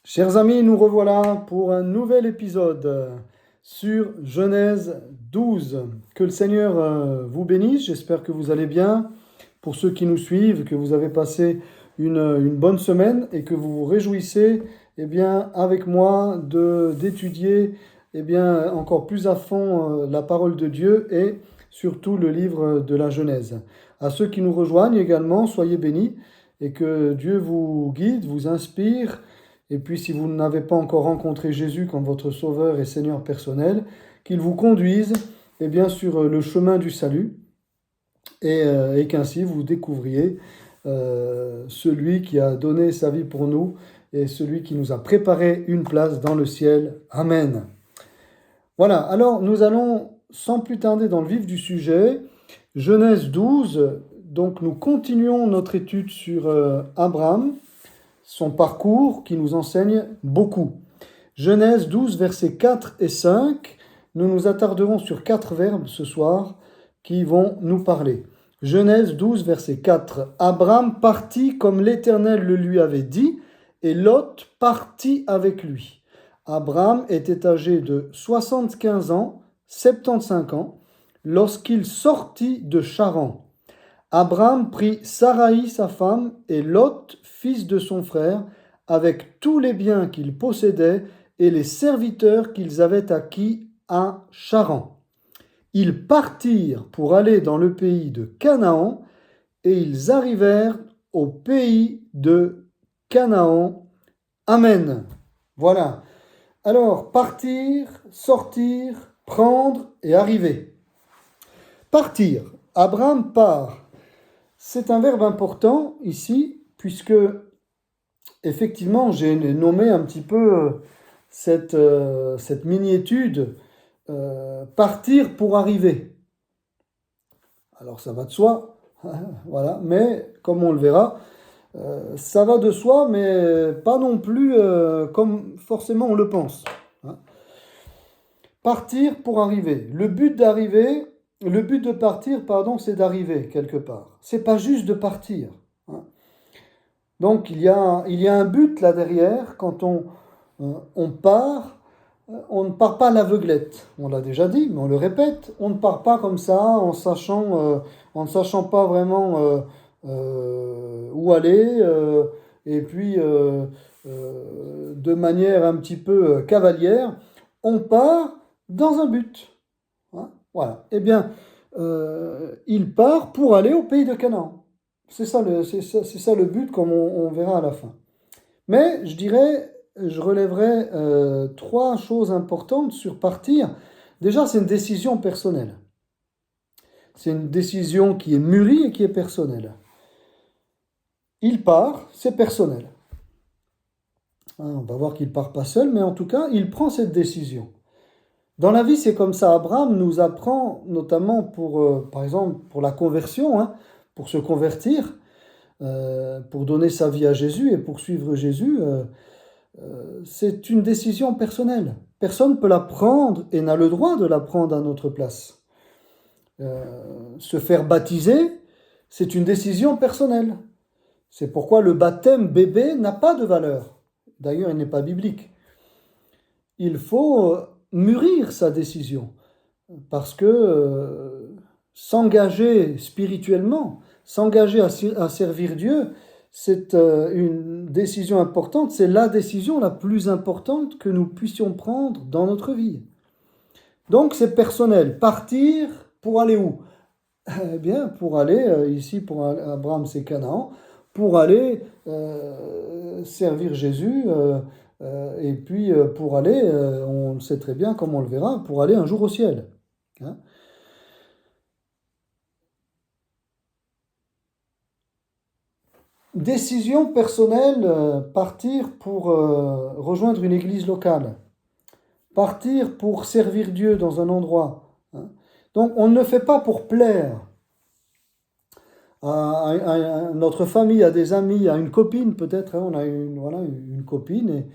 Chers amis, nous revoilà pour un nouvel épisode sur Genèse 12. Que le Seigneur vous bénisse, j'espère que vous allez bien. Pour ceux qui nous suivent, que vous avez passé une bonne semaine et que vous vous réjouissez avec moi d'étudier encore plus à fond la parole de Dieu et surtout le livre de la Genèse. À ceux qui nous rejoignent également, soyez bénis et que Dieu vous guide, vous inspire. Et puis, si vous n'avez pas encore rencontré Jésus comme votre Sauveur et Seigneur personnel, qu'il vous conduise sur le chemin du salut et qu'ainsi vous découvriez celui qui a donné sa vie pour nous et celui qui nous a préparé une place dans le ciel. Amen. Voilà, alors nous allons sans plus tarder dans le vif du sujet, Genèse 12, donc nous continuons notre étude sur Abraham, son parcours qui nous enseigne beaucoup. Genèse 12, versets 4 et 5, nous nous attarderons sur 4 verbes ce soir qui vont nous parler. Genèse 12, verset 4. Abraham partit comme l'Éternel le lui avait dit, et Lot partit avec lui. Abraham était âgé de 75 ans, 75 ans, lorsqu'il sortit de Charan. Abraham prit Saraï sa femme et Lot, fils de son frère, avec tous les biens qu'ils possédaient et les serviteurs qu'ils avaient acquis à Charan. Ils partirent pour aller dans le pays de Canaan et ils arrivèrent au pays de Canaan. Amen. Voilà. Alors, partir, sortir, prendre et arriver. Partir. Abraham part. C'est un verbe important ici, puisque effectivement j'ai nommé un petit peu cette mini-étude partir pour arriver. Alors ça va de soi, voilà, mais comme on le verra, ça va de soi, mais pas non plus comme forcément on le pense. Partir pour arriver. Le but de partir, c'est d'arriver quelque part. C'est pas juste de partir. Donc il y a un but là derrière. Quand on part, on ne part pas à l'aveuglette. On l'a déjà dit, mais on le répète. On ne part pas comme ça en ne sachant pas vraiment où aller. Et puis de manière un petit peu cavalière, on part dans un but. Voilà. Eh bien, il part pour aller au pays de Canaan. C'est ça le but, comme on verra à la fin. Mais je relèverai 3 choses importantes sur partir. Déjà, c'est une décision personnelle. C'est une décision qui est mûrie et qui est personnelle. Il part, c'est personnel. On va voir qu'il ne part pas seul, mais en tout cas, il prend cette décision. Dans la vie, c'est comme ça. Abraham nous apprend, notamment par exemple, pour la conversion, pour se convertir, pour donner sa vie à Jésus et pour suivre Jésus, c'est une décision personnelle. Personne ne peut la prendre et n'a le droit de la prendre à notre place. Se faire baptiser, c'est une décision personnelle. C'est pourquoi le baptême bébé n'a pas de valeur. D'ailleurs, il n'est pas biblique. Il faut mûrir sa décision. Parce que s'engager spirituellement, s'engager à servir Dieu, c'est une décision importante, c'est la décision la plus importante que nous puissions prendre dans notre vie. Donc c'est personnel. Partir pour aller où? Eh bien, pour aller, ici pour Abraham c'est Canaan, pour aller servir Jésus, et puis pour aller, on le sait très bien comme on le verra, pour aller un jour au ciel. Décision personnelle, partir pour rejoindre une église locale, partir pour servir Dieu dans un endroit. Donc on ne le fait pas pour plaire à notre famille, à des amis, à une copine peut-être. On a une copine et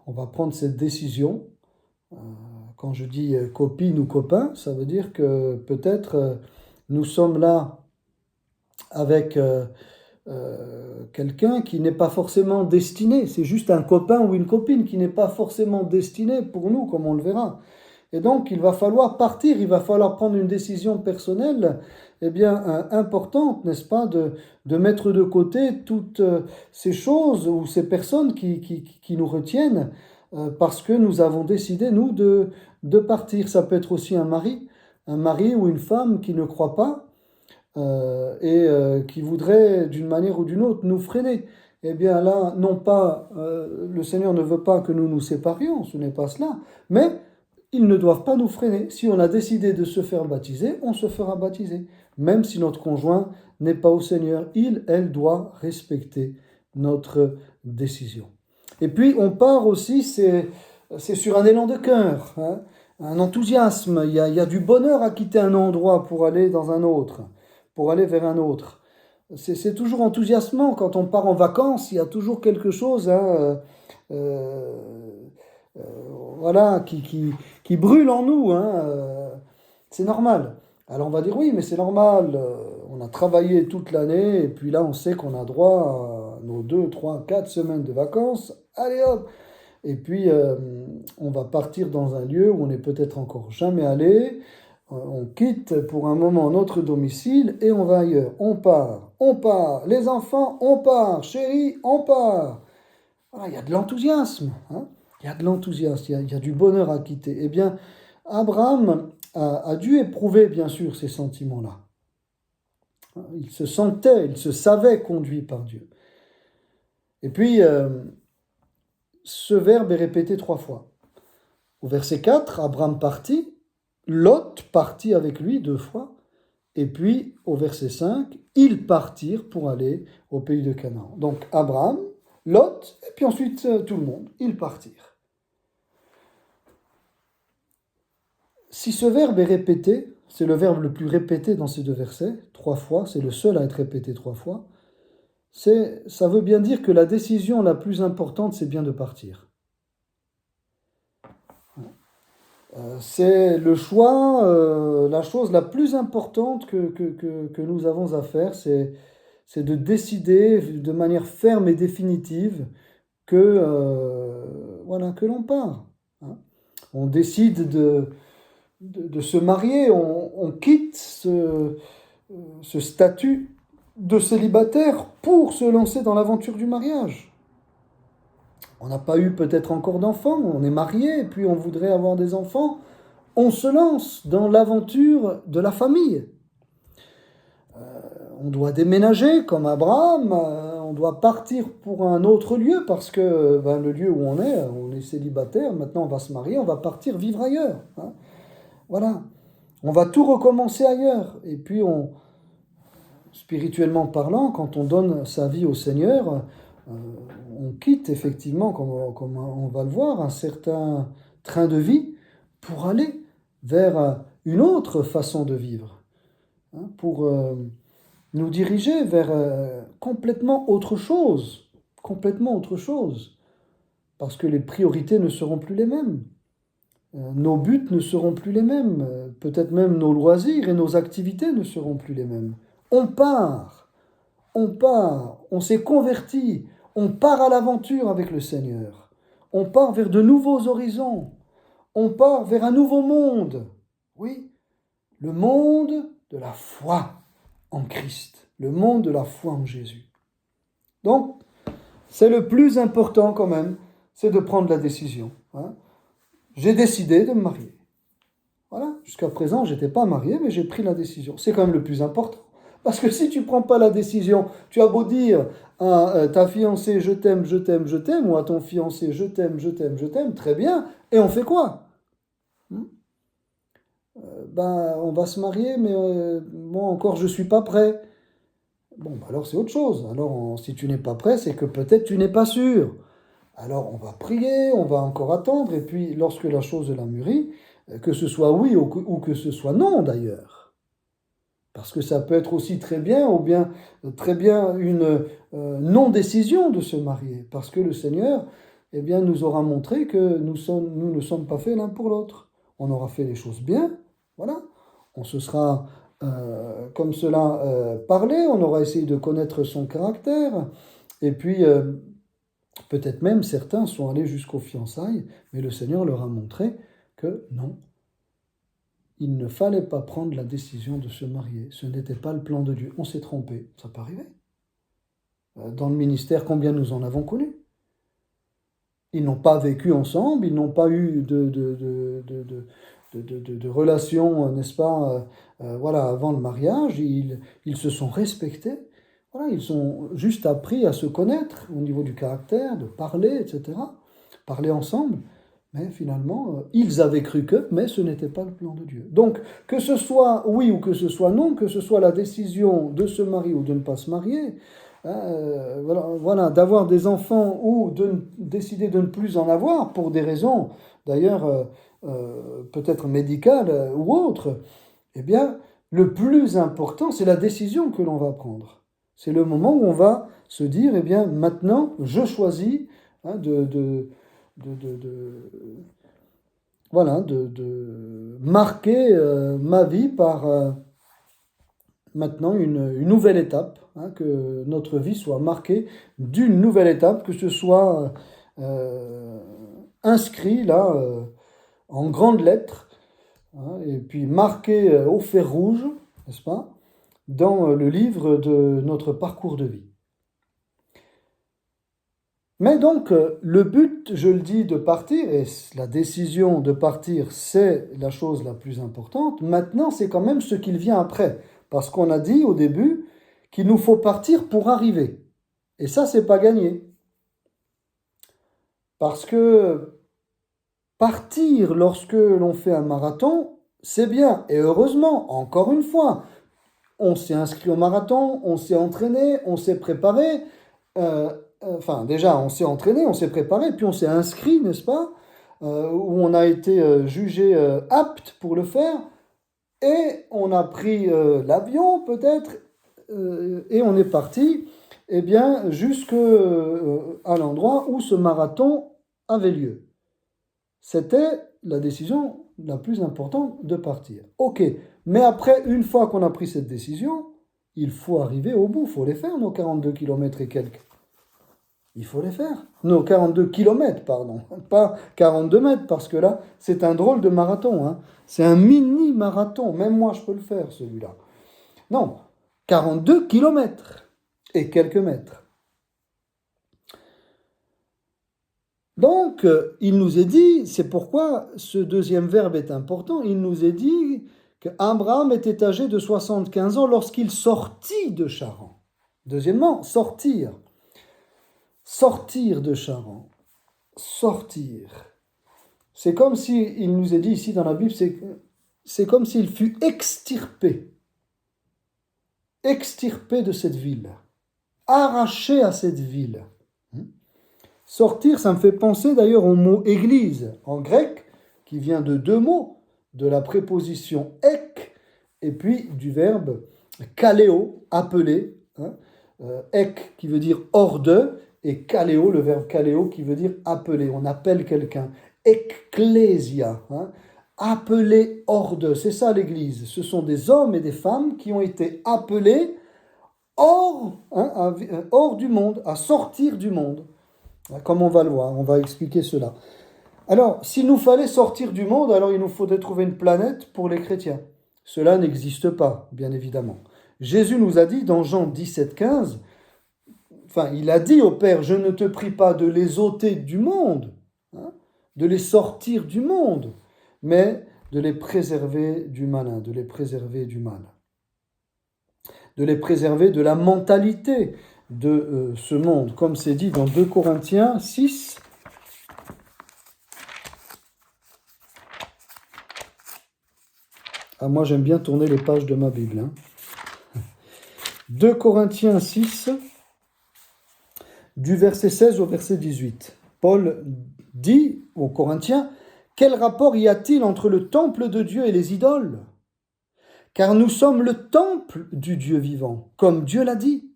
on va prendre cette décision. Quand je dis copine ou copain, ça veut dire que peut-être nous sommes là avec quelqu'un qui n'est pas forcément destiné, c'est juste un copain ou une copine qui n'est pas forcément destiné pour nous, comme on le verra. Et donc, il va falloir partir, il va falloir prendre une décision personnelle, eh bien, importante, n'est-ce pas, de mettre de côté toutes ces choses ou ces personnes qui nous retiennent, parce que nous avons décidé, nous, de partir. Ça peut être aussi un mari ou une femme qui ne croit pas, qui voudrait, d'une manière ou d'une autre, nous freiner. Eh bien là, non pas, le Seigneur ne veut pas que nous nous séparions, ce n'est pas cela, mais ils ne doivent pas nous freiner. Si on a décidé de se faire baptiser, on se fera baptiser. Même si notre conjoint n'est pas au Seigneur, elle doit respecter notre décision. Et puis on part aussi, c'est sur un élan de cœur, hein, un enthousiasme. Il y a du bonheur à quitter un endroit pour aller dans un autre, pour aller vers un autre. C'est toujours enthousiasmant quand on part en vacances, il y a toujours quelque chose, hein, euh, voilà, qui brûle en nous, hein, c'est normal. Alors on va dire oui, mais c'est normal, on a travaillé toute l'année et puis là on sait qu'on a droit à nos 2, 3, 4 semaines de vacances, allez hop! Et puis on va partir dans un lieu où on n'est peut-être encore jamais allé, on quitte pour un moment notre domicile et on va ailleurs, on part, les enfants, on part, chérie, on part. Voilà, il y a de l'enthousiasme, hein. Il y a de l'enthousiasme, il y a du bonheur à quitter. Eh bien, Abraham a dû éprouver, bien sûr, ces sentiments-là. Il se sentait, il se savait conduit par Dieu. Et puis, ce verbe est répété 3 fois. Au verset 4, Abraham partit, Lot partit avec lui 2 fois, et puis au verset 5, ils partirent pour aller au pays de Canaan. Donc Abraham, Lot, et puis ensuite tout le monde, ils partirent. Si ce verbe est répété, c'est le verbe le plus répété dans ces 2 versets, 3 fois, c'est le seul à être répété 3 fois, ça veut bien dire que la décision la plus importante, c'est bien de partir. C'est le choix, la chose la plus importante que nous avons à faire, c'est de décider de manière ferme et définitive voilà, que l'on part, hein. On décide de se marier, on quitte ce statut de célibataire pour se lancer dans l'aventure du mariage. On n'a pas eu peut-être encore d'enfants, on est marié, et puis on voudrait avoir des enfants. On se lance dans l'aventure de la famille. On doit déménager comme Abraham, on doit partir pour un autre lieu parce que le lieu où on est célibataire, maintenant on va se marier, on va partir vivre ailleurs, hein. Voilà, on va tout recommencer ailleurs. Et puis spirituellement parlant, quand on donne sa vie au Seigneur, on quitte effectivement, comme on va le voir, un certain train de vie pour aller vers une autre façon de vivre, hein, pour nous diriger vers complètement autre chose, parce que les priorités ne seront plus les mêmes, nos buts ne seront plus les mêmes, peut-être même nos loisirs et nos activités ne seront plus les mêmes. On part, on s'est converti, on part à l'aventure avec le Seigneur, on part vers de nouveaux horizons, on part vers un nouveau monde, oui, le monde de la foi en Christ, le monde de la foi en Jésus. Donc, c'est le plus important quand même, c'est de prendre la décision, hein. J'ai décidé de me marier. Voilà, jusqu'à présent, je n'étais pas marié, mais j'ai pris la décision. C'est quand même le plus important. Parce que si tu ne prends pas la décision, tu as beau dire à ta fiancée je t'aime, je t'aime, je t'aime, ou à ton fiancé je t'aime, je t'aime, je t'aime, très bien, et on fait quoi? On va se marier, mais moi encore je ne suis pas prêt. Bon, alors c'est autre chose. Alors si tu n'es pas prêt, c'est que peut-être tu n'es pas sûr. Alors on va prier, on va encore attendre, et puis lorsque la chose l'a mûri, que ce soit oui ou que ce soit non d'ailleurs. Parce que ça peut être aussi très bien, ou bien très bien une non-décision de se marier. Parce que le Seigneur, eh bien, nous aura montré que nous ne sommes pas faits l'un pour l'autre. On aura fait les choses bien, voilà. On se sera comme cela parler, on aura essayé de connaître son caractère, et puis peut-être même certains sont allés jusqu'aux fiançailles, mais le Seigneur leur a montré que non, il ne fallait pas prendre la décision de se marier. Ce n'était pas le plan de Dieu. On s'est trompé, ça peut arriver. Dans le ministère, combien nous en avons connu? Ils n'ont pas vécu ensemble, ils n'ont pas eu de relations, n'est-ce pas, voilà, avant le mariage. Ils se sont respectés. Voilà, ils ont juste appris à se connaître au niveau du caractère, de parler, etc. Parler ensemble. Mais finalement, ils avaient cru que, mais ce n'était pas le plan de Dieu. Donc, que ce soit oui ou que ce soit non, que ce soit la décision de se marier ou de ne pas se marier, voilà, d'avoir des enfants ou de décider de ne plus en avoir pour des raisons, d'ailleurs, peut-être médicales ou autres, eh bien, le plus important, c'est la décision que l'on va prendre. C'est le moment où on va se dire, eh bien, maintenant, je choisis voilà, de marquer ma vie par maintenant une nouvelle étape, que notre vie soit marquée d'une nouvelle étape, que ce soit inscrit là en grandes lettres, et puis marqué au fer rouge, n'est-ce pas, dans le livre de notre parcours de vie. Mais donc, le but, je le dis, de partir, et la décision de partir, c'est la chose la plus importante. Maintenant, c'est quand même ce qu'il vient après. Parce qu'on a dit au début qu'il nous faut partir pour arriver. Et ça, c'est pas gagné. Parce que partir lorsque l'on fait un marathon, c'est bien. Et heureusement, encore une fois, on s'est inscrit au marathon, on s'est entraîné, on s'est préparé. Enfin, déjà, on s'est entraîné, on s'est préparé, puis on s'est inscrit, n'est-ce pas, où on a été jugé apte pour le faire, et on a pris l'avion, peut-être, et on est parti, eh bien, jusqu'à l'endroit où ce marathon avait lieu. C'était la décision la plus importante de partir. Ok, mais après, une fois qu'on a pris cette décision, il faut arriver au bout, il faut les faire, nos 42 km et quelques. Il faut les faire. Non, 42 km, pardon. Pas 42 mètres, parce que là, c'est un drôle de marathon. C'est un mini-marathon. Même moi, je peux le faire, celui-là. Non, 42 km et quelques mètres. Donc, il nous est dit, c'est pourquoi ce deuxième verbe est important, il nous est dit qu'Abraham était âgé de 75 ans lorsqu'il sortit de Charan. Deuxièmement, sortir. Sortir de Charan, sortir. C'est comme s'il nous est dit ici dans la Bible, c'est comme s'il fut extirpé de cette ville, arraché à cette ville. Sortir, ça me fait penser d'ailleurs au mot église en grec, qui vient de deux mots, de la préposition ek, et puis du verbe kaleo, appeler, ek qui veut dire hors de, et kaleo, le verbe kaleo qui veut dire appeler, on appelle quelqu'un. Ecclésia, appelé hors de, c'est ça l'Église. Ce sont des hommes et des femmes qui ont été appelés hors du monde, à sortir du monde. Comme on va le voir, on va expliquer cela. Alors, s'il nous fallait sortir du monde, alors il nous faudrait trouver une planète pour les chrétiens. Cela n'existe pas, bien évidemment. Jésus nous a dit dans Jean 17,15, enfin, il a dit au Père, je ne te prie pas de les ôter du monde, de les sortir du monde, mais de les préserver du malin, de les préserver du mal. De les préserver de la mentalité de ce monde, comme c'est dit dans 2 Corinthiens 6. Ah, moi j'aime bien tourner les pages de ma Bible. 2 Corinthiens 6, du verset 16 au verset 18. Paul dit aux Corinthiens, « Quel rapport y a-t-il entre le temple de Dieu et les idoles ? Car nous sommes le temple du Dieu vivant, comme Dieu l'a dit.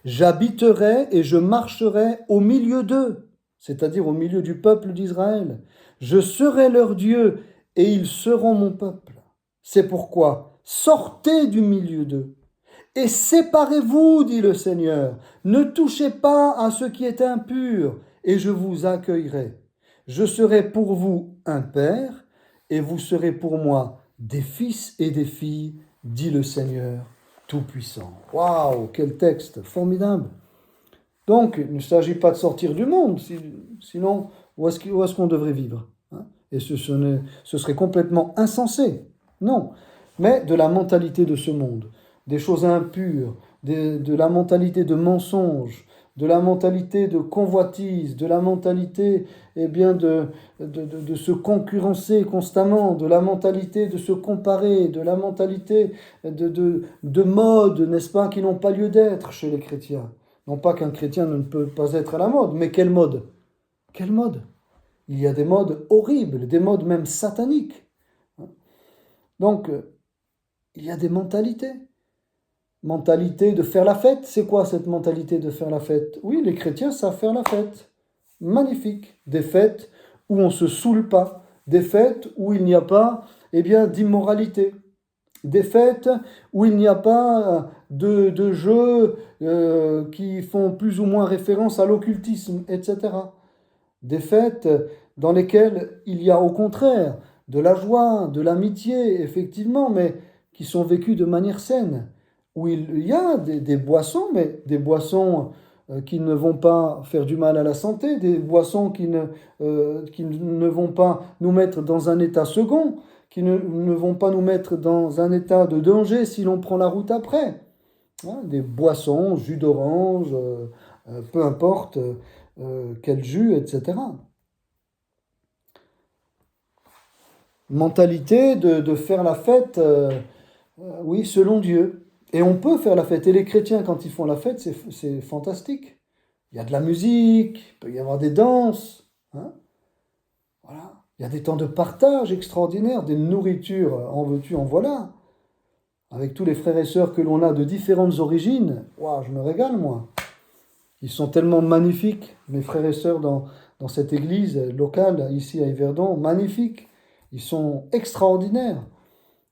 J'habiterai et je marcherai au milieu d'eux, c'est-à-dire au milieu du peuple d'Israël. Je serai leur Dieu et ils seront mon peuple. C'est pourquoi sortez du milieu d'eux. Et séparez-vous, dit le Seigneur, ne touchez pas à ce qui est impur, et je vous accueillerai. Je serai pour vous un père, et vous serez pour moi des fils et des filles, dit le Seigneur Tout-Puissant. Waouh, quel texte formidable! Donc, il ne s'agit pas de sortir du monde, sinon, où est-ce qu'on devrait vivre, hein? Et ce serait complètement insensé. Non, mais de la mentalité de ce monde, des choses impures, de la mentalité de mensonge, de la mentalité de convoitise, de la mentalité de se concurrencer constamment, de la mentalité de se comparer, de la mentalité de mode, n'est-ce pas, qui n'ont pas lieu d'être chez les chrétiens. Non pas qu'un chrétien ne peut pas être à la mode, mais quelle mode? Quelle mode? Il y a des modes horribles, des modes même sataniques. Donc, il y a des mentalités. Mentalité de faire la fête, c'est quoi cette mentalité de faire la fête? Oui, les chrétiens savent faire la fête. Magnifique. Des fêtes où on ne se saoule pas. Des fêtes où il n'y a pas d'immoralité. Des fêtes où il n'y a pas de jeux qui font plus ou moins référence à l'occultisme, etc. Des fêtes dans lesquelles il y a au contraire de la joie, de l'amitié, effectivement, mais qui sont vécues de manière saine, où il y a des boissons, mais des boissons qui ne vont pas faire du mal à la santé, des boissons qui ne vont pas nous mettre dans un état second, qui ne vont pas nous mettre dans un état de danger si l'on prend la route après. Hein, des boissons, jus d'orange, peu importe quel jus, etc. Mentalité de faire la fête, oui, selon Dieu. Et on peut faire la fête. Et les chrétiens, quand ils font la fête, c'est fantastique. Il y a de la musique, il peut y avoir des danses. Hein, voilà. Il y a des temps de partage extraordinaires, des nourritures, en veux-tu, en voilà. Avec tous les frères et sœurs que l'on a de différentes origines, waouh, je me régale, moi. Ils sont tellement magnifiques, mes frères et sœurs dans cette église locale, ici à Yverdon, magnifiques. Ils sont extraordinaires.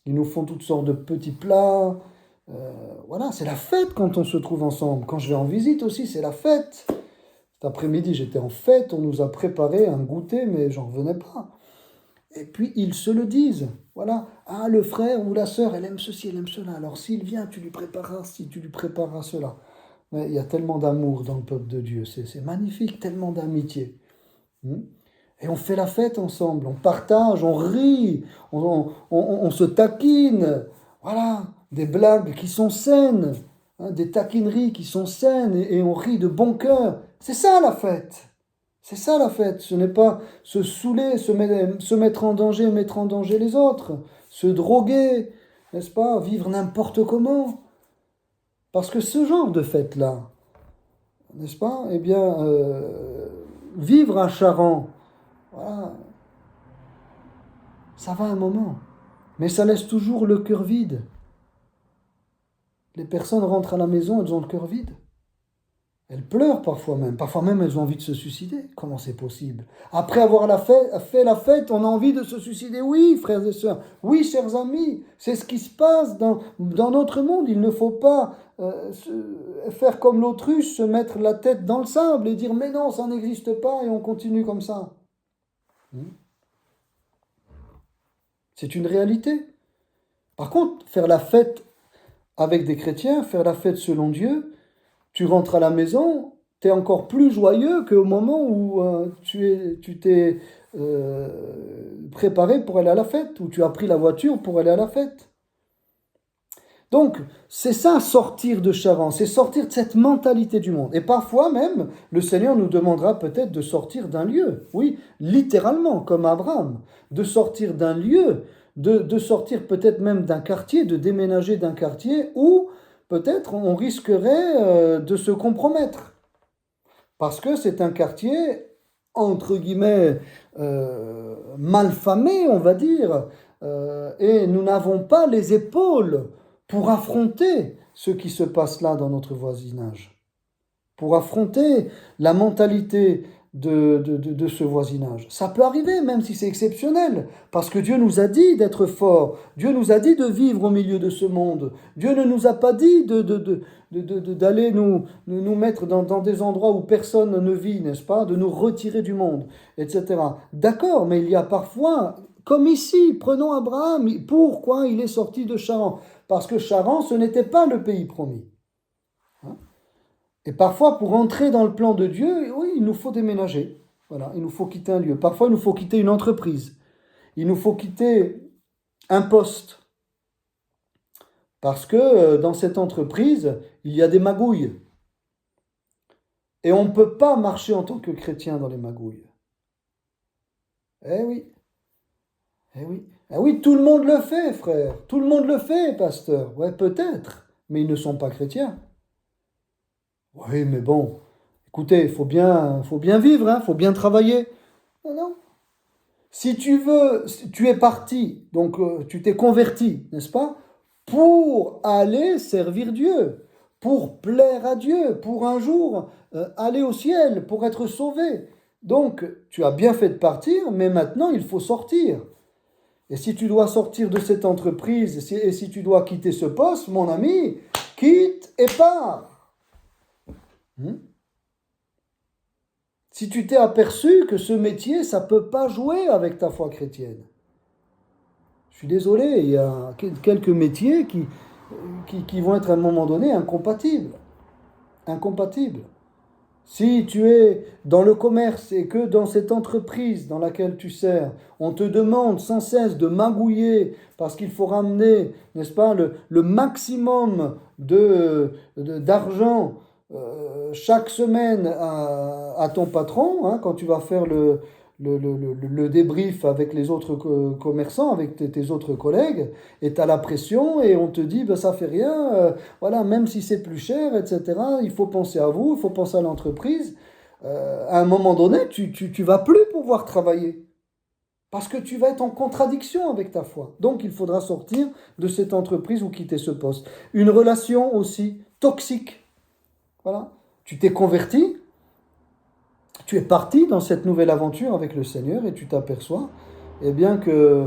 Ils nous font toutes sortes de petits plats. Voilà, c'est la fête quand on se trouve ensemble. Quand je vais en visite aussi, c'est la fête. Cet après-midi, j'étais en fête, on nous a préparé un goûter, mais j'en revenais pas. Et puis, ils se le disent. Voilà. Ah, le frère ou la sœur, elle aime ceci, elle aime cela. Alors, s'il vient, tu lui prépareras ci, tu lui prépareras cela. Mais il y a tellement d'amour dans le peuple de Dieu. C'est magnifique, tellement d'amitié. Et on fait la fête ensemble, on partage, on rit, on se taquine. Voilà, des blagues qui sont saines, hein, des taquineries qui sont saines et on rit de bon cœur. C'est ça la fête. C'est ça la fête. Ce n'est pas se saouler, se mettre en danger, mettre en danger les autres, se droguer, n'est-ce pas, vivre n'importe comment. Parce que ce genre de fête-là, n'est-ce pas, vivre à Charan, voilà, ça va un moment, mais ça laisse toujours le cœur vide. Les personnes rentrent à la maison, elles ont le cœur vide. Elles pleurent parfois même elles ont envie de se suicider. Comment c'est possible? Après avoir fait la fête, on a envie de se suicider. Oui, frères et sœurs, oui, chers amis, c'est ce qui se passe dans notre monde. Il ne faut pas faire comme l'autruche, se mettre la tête dans le sable et dire mais non, ça n'existe pas et on continue comme ça. C'est une réalité. Par contre, faire la fête avec des chrétiens, faire la fête selon Dieu, tu rentres à la maison, tu es encore plus joyeux qu'au moment où tu t'es préparé pour aller à la fête, où tu as pris la voiture pour aller à la fête. Donc, c'est ça, sortir de Charan, c'est sortir de cette mentalité du monde. Et parfois même, le Seigneur nous demandera peut-être de sortir d'un lieu. Oui, littéralement, comme Abraham, de sortir d'un lieu, de sortir peut-être même d'un quartier, de déménager d'un quartier où peut-être on risquerait de se compromettre. Parce que c'est un quartier, entre guillemets, malfamé, on va dire, et nous n'avons pas les épaules pour affronter ce qui se passe là dans notre voisinage, pour affronter la mentalité de ce voisinage. Ça peut arriver, même si c'est exceptionnel, parce que Dieu nous a dit d'être forts, Dieu nous a dit de vivre au milieu de ce monde, Dieu ne nous a pas dit d'aller nous mettre dans des endroits où personne ne vit, n'est-ce pas, de nous retirer du monde, etc. D'accord, mais il y a parfois, comme ici, prenons Abraham, pourquoi il est sorti de Charan? Parce que Charan, ce n'était pas le pays promis. Et parfois, pour entrer dans le plan de Dieu, oui, il nous faut déménager. Voilà, il nous faut quitter un lieu. Parfois, il nous faut quitter une entreprise. Il nous faut quitter un poste. Parce que dans cette entreprise, il y a des magouilles. Et on ne peut pas marcher en tant que chrétien dans les magouilles. Eh oui. Eh oui. Eh oui, tout le monde le fait, frère. Tout le monde le fait, pasteur. Ouais, peut-être. Mais ils ne sont pas chrétiens. Oui, mais bon, écoutez, il faut bien vivre, hein, faut bien travailler. Non, non. Si tu veux, si tu es parti, donc tu t'es converti, n'est-ce pas, pour aller servir Dieu, pour plaire à Dieu, pour un jour aller au ciel, pour être sauvé. Donc, tu as bien fait de partir, mais maintenant, il faut sortir. Et si tu dois sortir de cette entreprise, et si tu dois quitter ce poste, mon ami, quitte et pars. Si tu t'es aperçu que ce métier, ça ne peut pas jouer avec ta foi chrétienne. Je suis désolé, il y a quelques métiers qui vont être à un moment donné incompatibles. Incompatibles. Si tu es dans le commerce et que dans cette entreprise dans laquelle tu sers, on te demande sans cesse de magouiller parce qu'il faut ramener, n'est-ce pas, le maximum d'argent chaque semaine à ton patron, hein, quand tu vas faire le débrief avec les autres commerçants, avec tes autres collègues, et tu as la pression et on te dit ben, ça fait rien, voilà, même si c'est plus cher, etc., il faut penser à vous, il faut penser à l'entreprise. À un moment donné, tu vas plus pouvoir travailler. Parce que tu vas être en contradiction avec ta foi. Donc il faudra sortir de cette entreprise ou quitter ce poste. Une relation aussi toxique. Voilà, tu t'es converti, tu es parti dans cette nouvelle aventure avec le Seigneur et tu t'aperçois eh bien que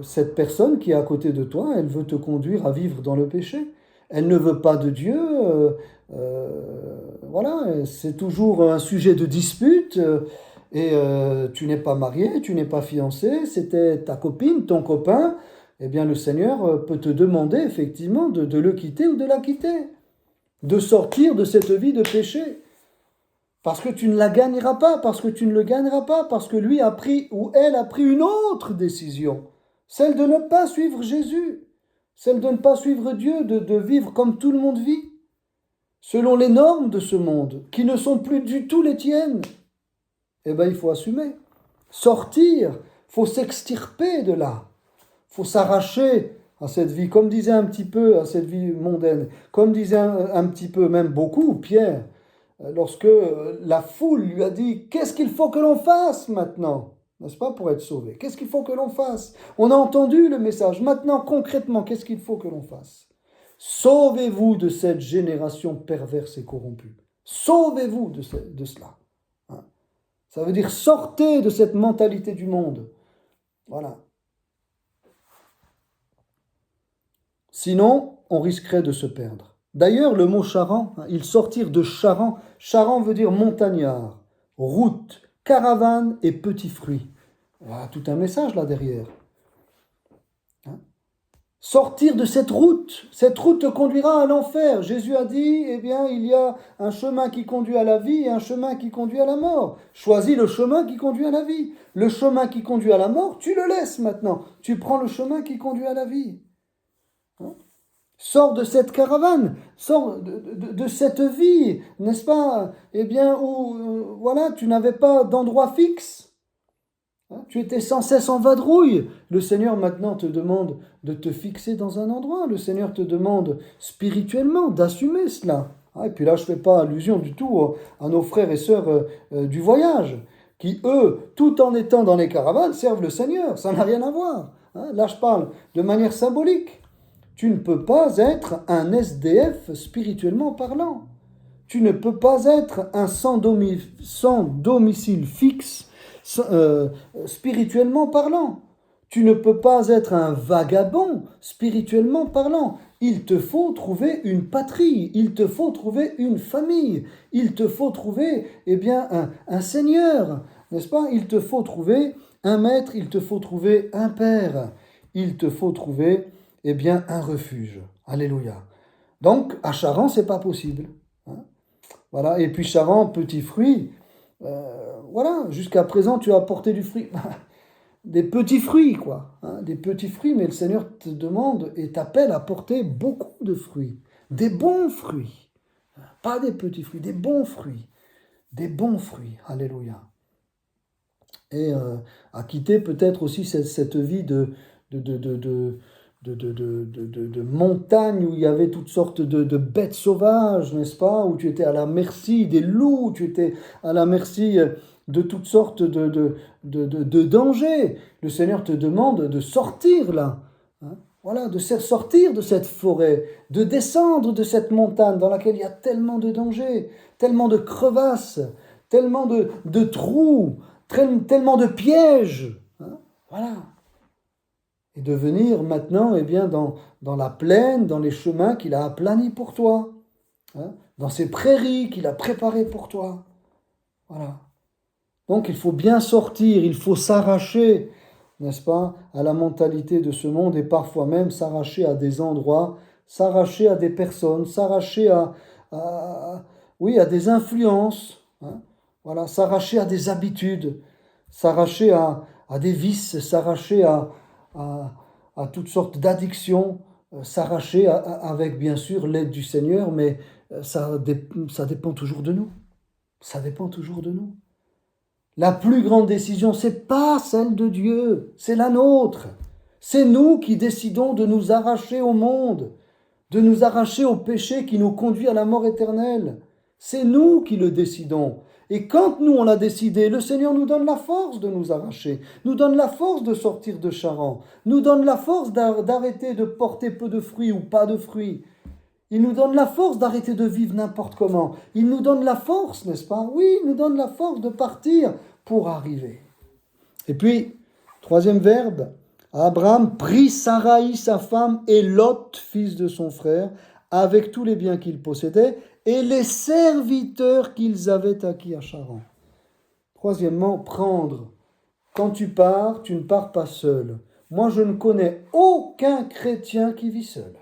cette personne qui est à côté de toi, elle veut te conduire à vivre dans le péché. Elle ne veut pas de Dieu. Voilà, c'est toujours un sujet de dispute. Et tu n'es pas marié, tu n'es pas fiancé, c'était ta copine, ton copain. Eh bien, le Seigneur peut te demander effectivement de le quitter ou de la quitter. De sortir de cette vie de péché. Parce que tu ne la gagneras pas, parce que tu ne le gagneras pas, parce que lui a pris ou elle a pris une autre décision. Celle de ne pas suivre Jésus. Celle de ne pas suivre Dieu, de vivre comme tout le monde vit. Selon les normes de ce monde, qui ne sont plus du tout les tiennes. Eh bien, il faut assumer. Sortir, il faut s'extirper de là. Il faut s'arracher à cette vie, comme disait un petit peu, à cette vie mondaine, comme disait un petit peu, même beaucoup, Pierre, lorsque la foule lui a dit « Qu'est-ce qu'il faut que l'on fasse maintenant ?» N'est-ce pas, pour être sauvé? Qu'est-ce qu'il faut que l'on fasse? On a entendu le message. Maintenant, concrètement, qu'est-ce qu'il faut que l'on fasse? Sauvez-vous de cette génération perverse et corrompue. Sauvez-vous de cela. Hein? Ça veut dire sortez de cette mentalité du monde. Voilà. Sinon, on risquerait de se perdre. D'ailleurs, le mot Charan, ils sortirent de Charan. Charan veut dire montagnard, route, caravane et petits fruits. Voilà, tout un message là derrière. Hein? Sortir de cette route te conduira à l'enfer. Jésus a dit, eh bien, il y a un chemin qui conduit à la vie et un chemin qui conduit à la mort. Choisis le chemin qui conduit à la vie. Le chemin qui conduit à la mort, tu le laisses maintenant. Tu prends le chemin qui conduit à la vie. Sors de cette caravane, sors de cette vie, n'est-ce pas? Eh bien, où, voilà, tu n'avais pas d'endroit fixe. Hein, tu étais sans cesse en vadrouille. Le Seigneur maintenant te demande de te fixer dans un endroit. Le Seigneur te demande spirituellement d'assumer cela. Et puis là, je ne fais pas allusion du tout à nos frères et sœurs du voyage, qui, eux, tout en étant dans les caravanes, servent le Seigneur. Ça n'a rien à voir. Hein, là, je parle de manière symbolique. Tu ne peux pas être un SDF spirituellement parlant. Tu ne peux pas être un sans domicile fixe, spirituellement parlant. Tu ne peux pas être un vagabond, spirituellement parlant. Il te faut trouver une patrie, il te faut trouver une famille, il te faut trouver, eh bien, un Seigneur, n'est-ce pas? Il te faut trouver un maître, il te faut trouver un père, il te faut trouver, eh bien, un refuge. Alléluia. Donc, à Charan, c'est pas possible. Hein. Voilà. Et puis Charan, petit fruit, voilà, jusqu'à présent, tu as apporté du fruit. Des petits fruits, quoi. Hein, des petits fruits, mais le Seigneur te demande et t'appelle à porter beaucoup de fruits. Des bons fruits. Pas des petits fruits, des bons fruits. Des bons fruits. Alléluia. Et à quitter peut-être aussi cette vie de montagne où il y avait toutes sortes de bêtes sauvages, n'est-ce pas? Où tu étais à la merci des loups, tu étais à la merci de toutes sortes de dangers. Le Seigneur te demande de sortir là. Hein. Voilà, de sortir de cette forêt, de descendre de cette montagne dans laquelle il y a tellement de dangers, tellement de crevasses, tellement de trous, tellement de pièges. Hein. Voilà. Et de venir maintenant, eh bien, dans la plaine, dans les chemins qu'il a aplanis pour toi, hein, dans ces prairies qu'il a préparées pour toi. Voilà. Donc il faut bien sortir, il faut s'arracher, n'est-ce pas, à la mentalité de ce monde et parfois même s'arracher à des endroits, s'arracher à des personnes, s'arracher oui, à des influences, hein, voilà, s'arracher à des habitudes, s'arracher à des vices, s'arracher à toutes sortes d'addictions, s'arracher avec bien sûr l'aide du Seigneur, mais ça dépend toujours de nous. Ça dépend toujours de nous. La plus grande décision, c'est pas celle de Dieu, c'est la nôtre. C'est nous qui décidons de nous arracher au monde, de nous arracher au péché qui nous conduit à la mort éternelle. C'est nous qui le décidons. Et quand nous on l'a décidé, le Seigneur nous donne la force de nous arracher, nous donne la force de sortir de Charan, nous donne la force d'arrêter de porter peu de fruits ou pas de fruits. Il nous donne la force d'arrêter de vivre n'importe comment. Il nous donne la force, n'est-ce pas? Oui, il nous donne la force de partir pour arriver. Et puis, troisième verbe, Abraham prit Sarai, sa femme, et Lot, fils de son frère, avec tous les biens qu'il possédait, et les serviteurs qu'ils avaient acquis à Charan. Troisièmement, prendre. Quand tu ne pars pas seul. Moi, je ne connais aucun chrétien qui vit seul.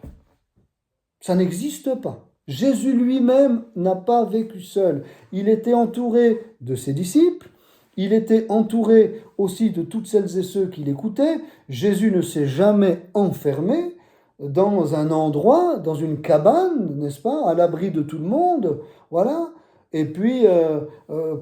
Ça n'existe pas. Jésus lui-même n'a pas vécu seul. Il était entouré de ses disciples, il était entouré aussi de toutes celles et ceux qui l'écoutaient. Jésus ne s'est jamais enfermé dans un endroit, dans une cabane, n'est-ce pas, à l'abri de tout le monde, voilà. Et puis,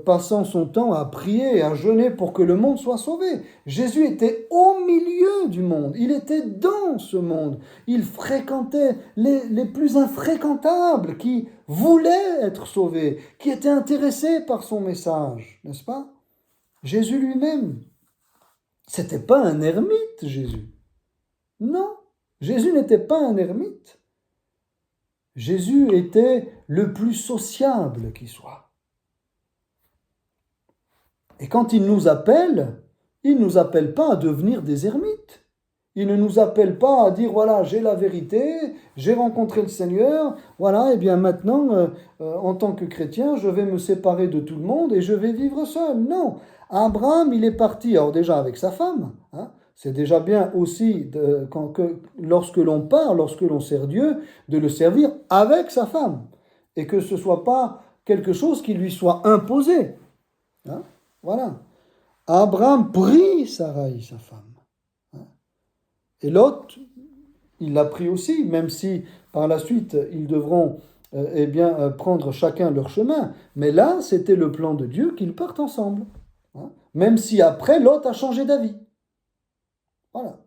passant son temps à prier et à jeûner pour que le monde soit sauvé. Jésus était au milieu du monde, il était dans ce monde. Il fréquentait les plus infréquentables qui voulaient être sauvés, qui étaient intéressés par son message, n'est-ce pas? Jésus lui-même, c'était pas un ermite, Jésus. Non, Jésus n'était pas un ermite. Jésus était le plus sociable qui soit. Et quand il nous appelle pas à devenir des ermites. Il ne nous appelle pas à dire, voilà, j'ai la vérité, j'ai rencontré le Seigneur, voilà, et bien maintenant, en tant que chrétien, je vais me séparer de tout le monde et je vais vivre seul. Non, Abraham, il est parti, alors déjà avec sa femme, hein, c'est déjà bien aussi, lorsque l'on part, lorsque l'on sert Dieu, de le servir avec sa femme. Et que ce ne soit pas quelque chose qui lui soit imposé. Hein, voilà. Abraham prit Sarai, sa femme. Hein. Et Lot, il l'a pris aussi, même si par la suite, ils devront prendre chacun leur chemin. Mais là, c'était le plan de Dieu qu'ils partent ensemble. Hein. Même si après, Lot a changé d'avis. Voilà.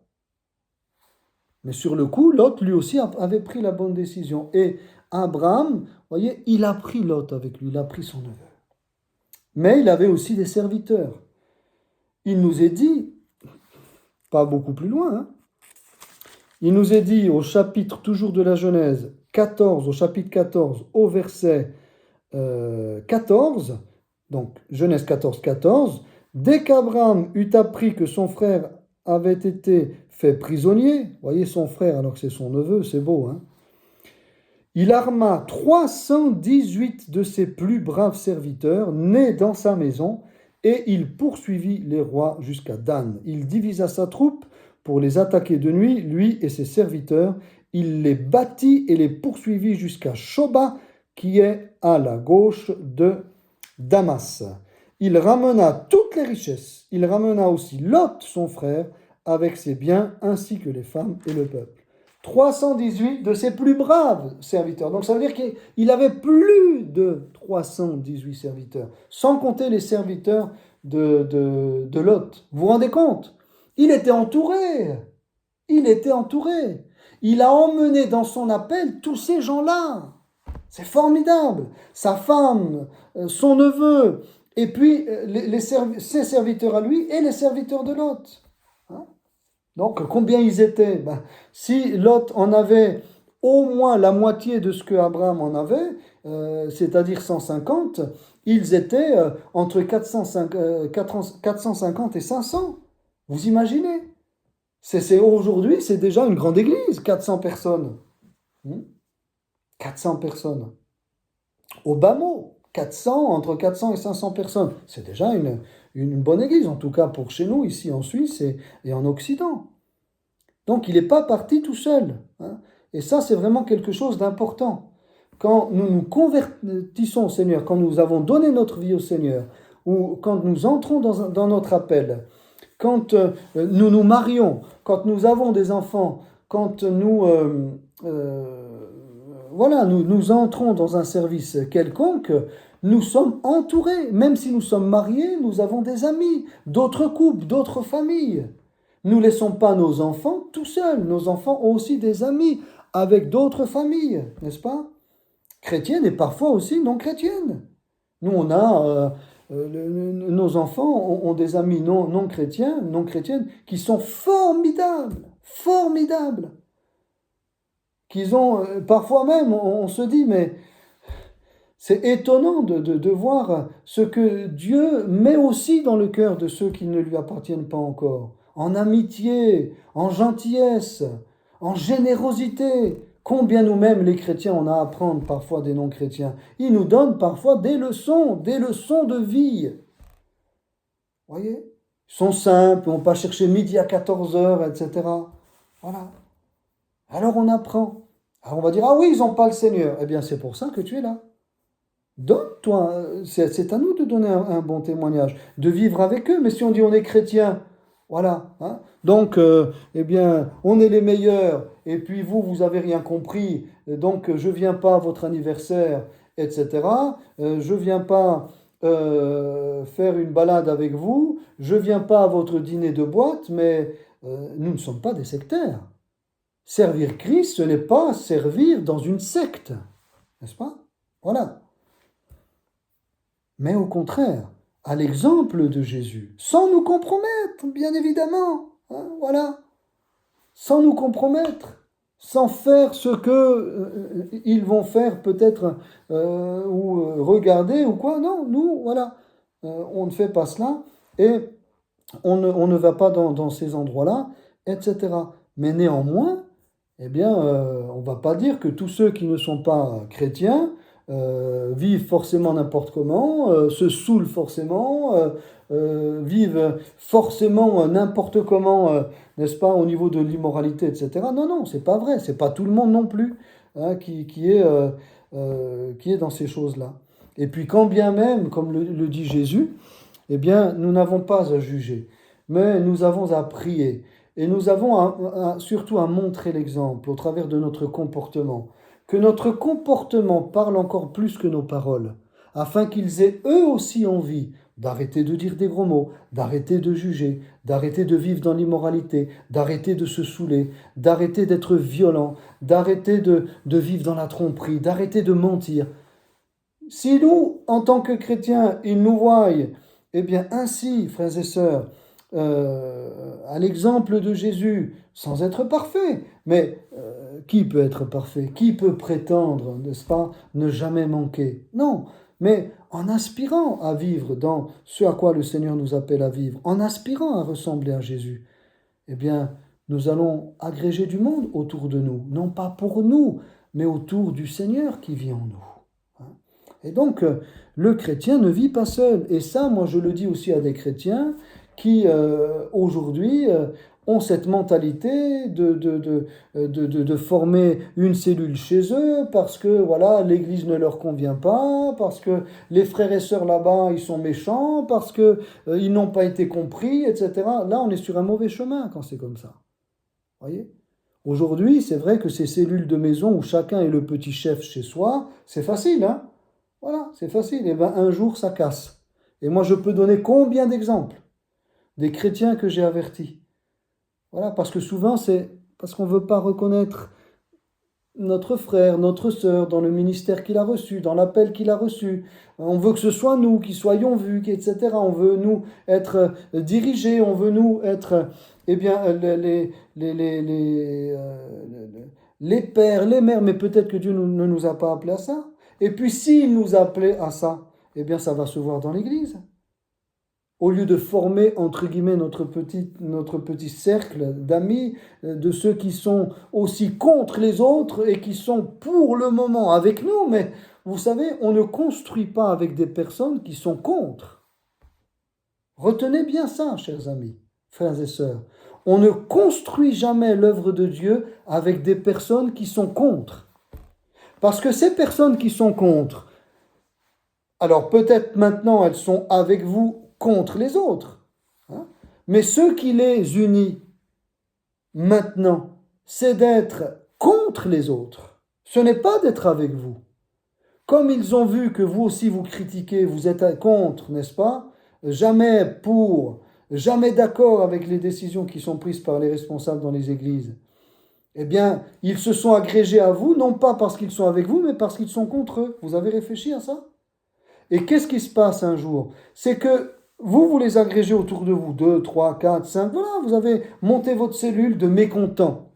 Mais sur le coup, Lot, lui aussi, avait pris la bonne décision. Et Abraham, vous voyez, il a pris Lot avec lui, il a pris son neveu. Mais il avait aussi des serviteurs. Il nous est dit, pas beaucoup plus loin, hein, il nous est dit au chapitre toujours de la Genèse 14, au chapitre 14, au verset 14, donc Genèse 14, 14, dès qu'Abraham eut appris que son frère avait été fait prisonnier, voyez son frère alors que c'est son neveu, c'est beau, hein, il arma 318 de ses plus braves serviteurs, nés dans sa maison, et il poursuivit les rois jusqu'à Dan. Il divisa sa troupe pour les attaquer de nuit, lui et ses serviteurs. Il les battit et les poursuivit jusqu'à Shoba, qui est à la gauche de Damas. Il ramena toutes les richesses. Il ramena aussi Lot, son frère, avec ses biens, ainsi que les femmes et le peuple. 318 de ses plus braves serviteurs. Donc ça veut dire qu'il avait plus de 318 serviteurs, sans compter les serviteurs de Lot. Vous vous rendez compte? Il était entouré. Il était entouré. Il a emmené dans son appel tous ces gens-là. C'est formidable. Sa femme, son neveu, et puis ses serviteurs à lui et les serviteurs de Lot. Hein? Donc, combien ils étaient? Si Lot en avait au moins la moitié de ce que Abraham en avait, c'est-à-dire 150, ils étaient entre 450 et 500. Vous imaginez? Aujourd'hui, c'est déjà une grande église, 400 personnes. 400 personnes. Au bas mot, 400, entre 400 et 500 personnes. C'est déjà une bonne église, en tout cas pour chez nous, ici en Suisse et en Occident. Donc, il n'est pas parti tout seul. Hein. Et ça, c'est vraiment quelque chose d'important. Quand nous nous convertissons au Seigneur, quand nous avons donné notre vie au Seigneur, ou quand nous entrons dans notre appel, quand nous nous marions, quand nous avons des enfants, quand nous entrons dans un service quelconque, nous sommes entourés. Même si nous sommes mariés, nous avons des amis, d'autres couples, d'autres familles. Nous ne laissons pas nos enfants tout seuls. Nos enfants ont aussi des amis avec d'autres familles, n'est-ce pas? Chrétiennes et parfois aussi non chrétiennes. Nous, on a... nos enfants ont des amis non chrétiens, non chrétiennes, qui sont formidables, formidables. Qu'ils ont, parfois même, on se dit, mais c'est étonnant de voir ce que Dieu met aussi dans le cœur de ceux qui ne lui appartiennent pas encore, en amitié, en gentillesse, en générosité. Combien nous-mêmes, les chrétiens, on a à apprendre parfois des non-chrétiens. Ils nous donnent parfois des leçons de vie. Vous voyez? Ils sont simples, on ne va pas chercher midi à 14h, etc. Voilà. Alors on apprend. Alors on va dire, ah oui, ils n'ont pas le Seigneur. Eh bien, c'est pour ça que tu es là. Donne-toi, c'est à nous de donner un bon témoignage, de vivre avec eux. Mais si on dit on est chrétien, voilà. Hein. Donc, eh bien, on est les meilleurs. Et puis vous n'avez rien compris. Donc, je ne viens pas à votre anniversaire, etc. Je ne viens pas faire une balade avec vous. Je ne viens pas à votre dîner de boîte. Mais nous ne sommes pas des sectaires. Servir Christ, ce n'est pas servir dans une secte. N'est-ce pas? Voilà. Mais au contraire, à l'exemple de Jésus, sans nous compromettre, bien évidemment, hein, voilà, sans nous compromettre, sans faire ce que ils vont faire peut-être ou regarder ou quoi, non, nous, voilà, on ne fait pas cela et on ne va pas dans ces endroits-là, etc. Mais néanmoins, eh bien, on ne va pas dire que tous ceux qui ne sont pas chrétiens vivent forcément n'importe comment, se saoulent forcément, vivent forcément n'importe comment, n'est-ce pas, au niveau de l'immoralité, etc. Non, non, c'est pas vrai, c'est pas tout le monde non plus hein, qui est dans ces choses-là. Et puis quand bien même, comme le dit Jésus, eh bien, nous n'avons pas à juger, mais nous avons à prier. Et nous avons surtout à montrer l'exemple au travers de notre comportement. Que notre comportement parle encore plus que nos paroles, afin qu'ils aient eux aussi envie d'arrêter de dire des gros mots, d'arrêter de juger, d'arrêter de vivre dans l'immoralité, d'arrêter de se saouler, d'arrêter d'être violent, d'arrêter de vivre dans la tromperie, d'arrêter de mentir. Si nous, en tant que chrétiens, ils nous voient, eh bien ainsi, frères et sœurs, à l'exemple de Jésus, sans être parfait, mais qui peut être parfait? Qui peut prétendre, n'est-ce pas, ne jamais manquer? Non, mais en aspirant à vivre dans ce à quoi le Seigneur nous appelle à vivre, en aspirant à ressembler à Jésus, eh bien, nous allons agréger du monde autour de nous, non pas pour nous, mais autour du Seigneur qui vit en nous. Et donc, le chrétien ne vit pas seul. Et ça, moi, je le dis aussi à des chrétiens qui, aujourd'hui, ont cette mentalité de former une cellule chez eux parce que, voilà, l'Église ne leur convient pas, parce que les frères et sœurs là-bas, ils sont méchants, parce que ils n'ont pas été compris, etc. Là, on est sur un mauvais chemin quand c'est comme ça. Voyez ? Aujourd'hui, c'est vrai que ces cellules de maison où chacun est le petit chef chez soi, c'est facile, hein ? Voilà, c'est facile. Et bien, un jour, ça casse. Et moi, je peux donner combien d'exemples des chrétiens que j'ai avertis. Voilà, parce que souvent, c'est parce qu'on ne veut pas reconnaître notre frère, notre sœur dans le ministère qu'il a reçu, dans l'appel qu'il a reçu. On veut que ce soit nous qui soyons vus, etc. On veut nous être dirigés, on veut nous être, eh bien, les pères, les mères, mais peut-être que Dieu ne nous a pas appelés à ça. Et puis s'il nous a appelés à ça, eh bien ça va se voir dans l'Église. Au lieu de former, entre guillemets, notre petit cercle d'amis, de ceux qui sont aussi contre les autres et qui sont pour le moment avec nous, mais vous savez, on ne construit pas avec des personnes qui sont contre. Retenez bien ça, chers amis, frères et sœurs. On ne construit jamais l'œuvre de Dieu avec des personnes qui sont contre. Parce que ces personnes qui sont contre, alors peut-être maintenant elles sont avec vous contre les autres, hein, mais ce qui les unit maintenant, c'est d'être contre les autres. Ce n'est pas d'être avec vous. Comme ils ont vu que vous aussi vous critiquez, vous êtes contre, n'est-ce pas ? Jamais pour, jamais d'accord avec les décisions qui sont prises par les responsables dans les églises. Eh bien, ils se sont agrégés à vous, non pas parce qu'ils sont avec vous, mais parce qu'ils sont contre eux. Vous avez réfléchi à ça ? Et qu'est-ce qui se passe un jour ? C'est que vous les agrégez autour de vous, 2, 3, 4, 5, voilà, vous avez monté votre cellule de mécontents.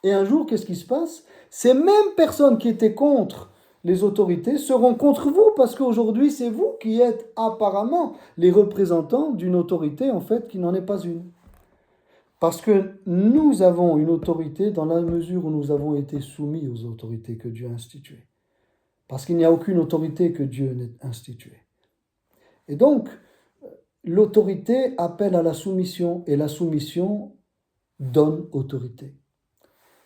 Et un jour, qu'est-ce qui se passe ? Ces mêmes personnes qui étaient contre les autorités seront contre vous, parce qu'aujourd'hui, c'est vous qui êtes apparemment les représentants d'une autorité, en fait, qui n'en est pas une. Parce que nous avons une autorité dans la mesure où nous avons été soumis aux autorités que Dieu a instituées. Parce qu'il n'y a aucune autorité que Dieu n'ait instituée. Et donc, l'autorité appelle à la soumission, et la soumission donne autorité.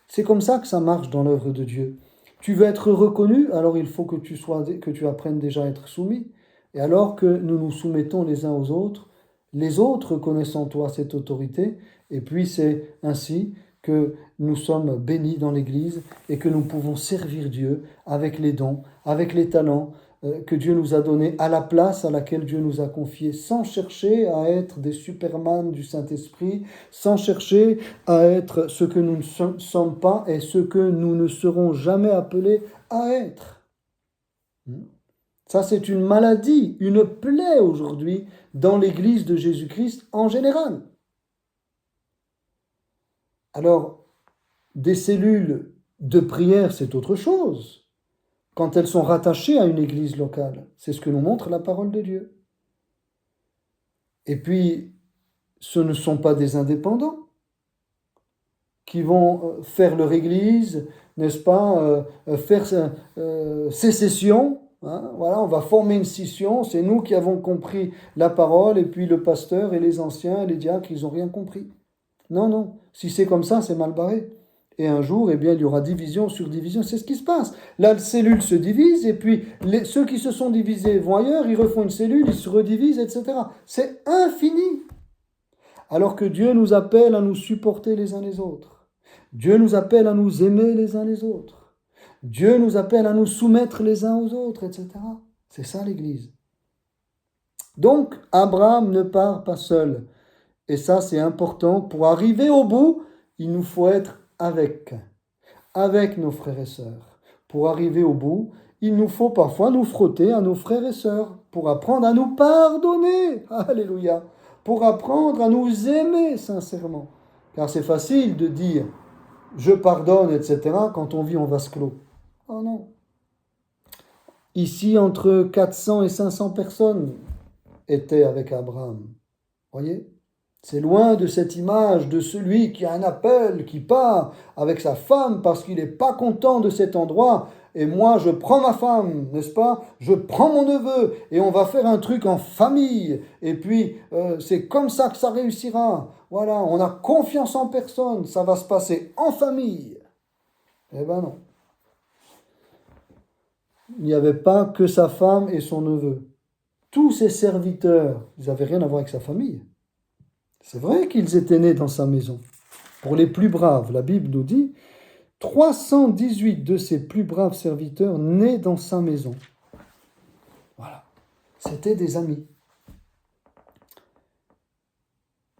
C'est comme ça que ça marche dans l'œuvre de Dieu. Tu veux être reconnu, alors il faut que tu apprennes déjà à être soumis. Et alors que nous nous soumettons les uns aux autres, les autres reconnaissent en toi cette autorité, et puis c'est ainsi que nous sommes bénis dans l'Église et que nous pouvons servir Dieu avec les dons, avec les talents que Dieu nous a donnés, à la place à laquelle Dieu nous a confiés, sans chercher à être des Superman du Saint-Esprit, sans chercher à être ce que nous ne sommes pas et ce que nous ne serons jamais appelés à être. Ça, c'est une maladie, une plaie aujourd'hui dans l'Église de Jésus-Christ en général. Alors, des cellules de prière, c'est autre chose. Quand elles sont rattachées à une église locale, c'est ce que nous montre la parole de Dieu. Et puis, ce ne sont pas des indépendants qui vont faire leur église, n'est-ce pas, faire sécession. Hein, voilà, on va former une scission, c'est nous qui avons compris la parole, et puis le pasteur et les anciens et les diacres, ils n'ont rien compris. Non, non, si c'est comme ça, c'est mal barré. Et un jour, eh bien, il y aura division sur division, c'est ce qui se passe. La cellule se divise, et puis ceux qui se sont divisés vont ailleurs, ils refont une cellule, ils se redivisent, etc. C'est infini. Alors que Dieu nous appelle à nous supporter les uns les autres. Dieu nous appelle à nous aimer les uns les autres. Dieu nous appelle à nous soumettre les uns aux autres, etc. C'est ça l'Église. Donc, Abraham ne part pas seul. Et ça, c'est important. Pour arriver au bout, il nous faut être avec nos frères et sœurs. Pour arriver au bout, il nous faut parfois nous frotter à nos frères et sœurs pour apprendre à nous pardonner. Alléluia. Pour apprendre à nous aimer sincèrement. Car c'est facile de dire « je pardonne », etc. quand on vit en vase clos. Oh non. Ici, entre 400 et 500 personnes étaient avec Abraham. Voyez? C'est loin de cette image de celui qui a un appel, qui part avec sa femme parce qu'il n'est pas content de cet endroit. Et moi, je prends ma femme, n'est-ce pas? Je prends mon neveu et on va faire un truc en famille. Et puis, c'est comme ça que ça réussira. Voilà, on a confiance en personne, ça va se passer en famille. Eh ben non. Il n'y avait pas que sa femme et son neveu. Tous ses serviteurs, ils n'avaient rien à voir avec sa famille. C'est vrai qu'ils étaient nés dans sa maison. Pour les plus braves, la Bible nous dit 318 de ses plus braves serviteurs nés dans sa maison. Voilà. C'était des amis.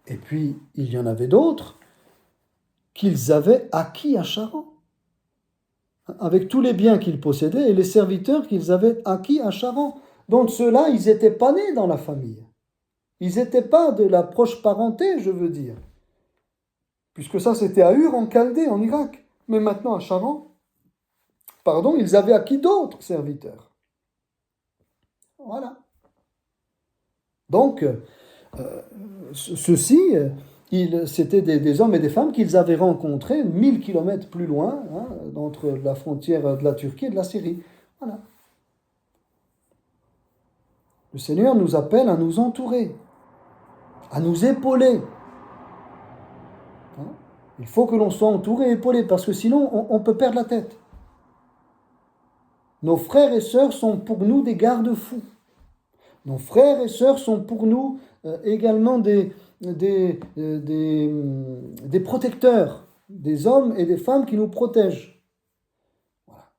Et puis, il y en avait d'autres qu'ils avaient acquis à Charan, avec tous les biens qu'ils possédaient et les serviteurs qu'ils avaient acquis à Charan. Donc ceux-là, ils n'étaient pas nés dans la famille. Ils n'étaient pas de la proche parenté, je veux dire. Puisque ça, c'était à Ur, en Chaldée, en Irak. Mais maintenant, à Charan, ils avaient acquis d'autres serviteurs. Voilà. Donc, ceux-ci, c'était des hommes et des femmes qu'ils avaient rencontrés 1000 kilomètres plus loin, entre la frontière de la Turquie et de la Syrie. Voilà. Le Seigneur nous appelle à nous entourer, à nous épauler. Il faut que l'on soit entouré et épaulé, parce que sinon, on peut perdre la tête. Nos frères et sœurs sont pour nous des garde-fous. Nos frères et sœurs sont pour nous également des protecteurs, des hommes et des femmes qui nous protègent. Voilà.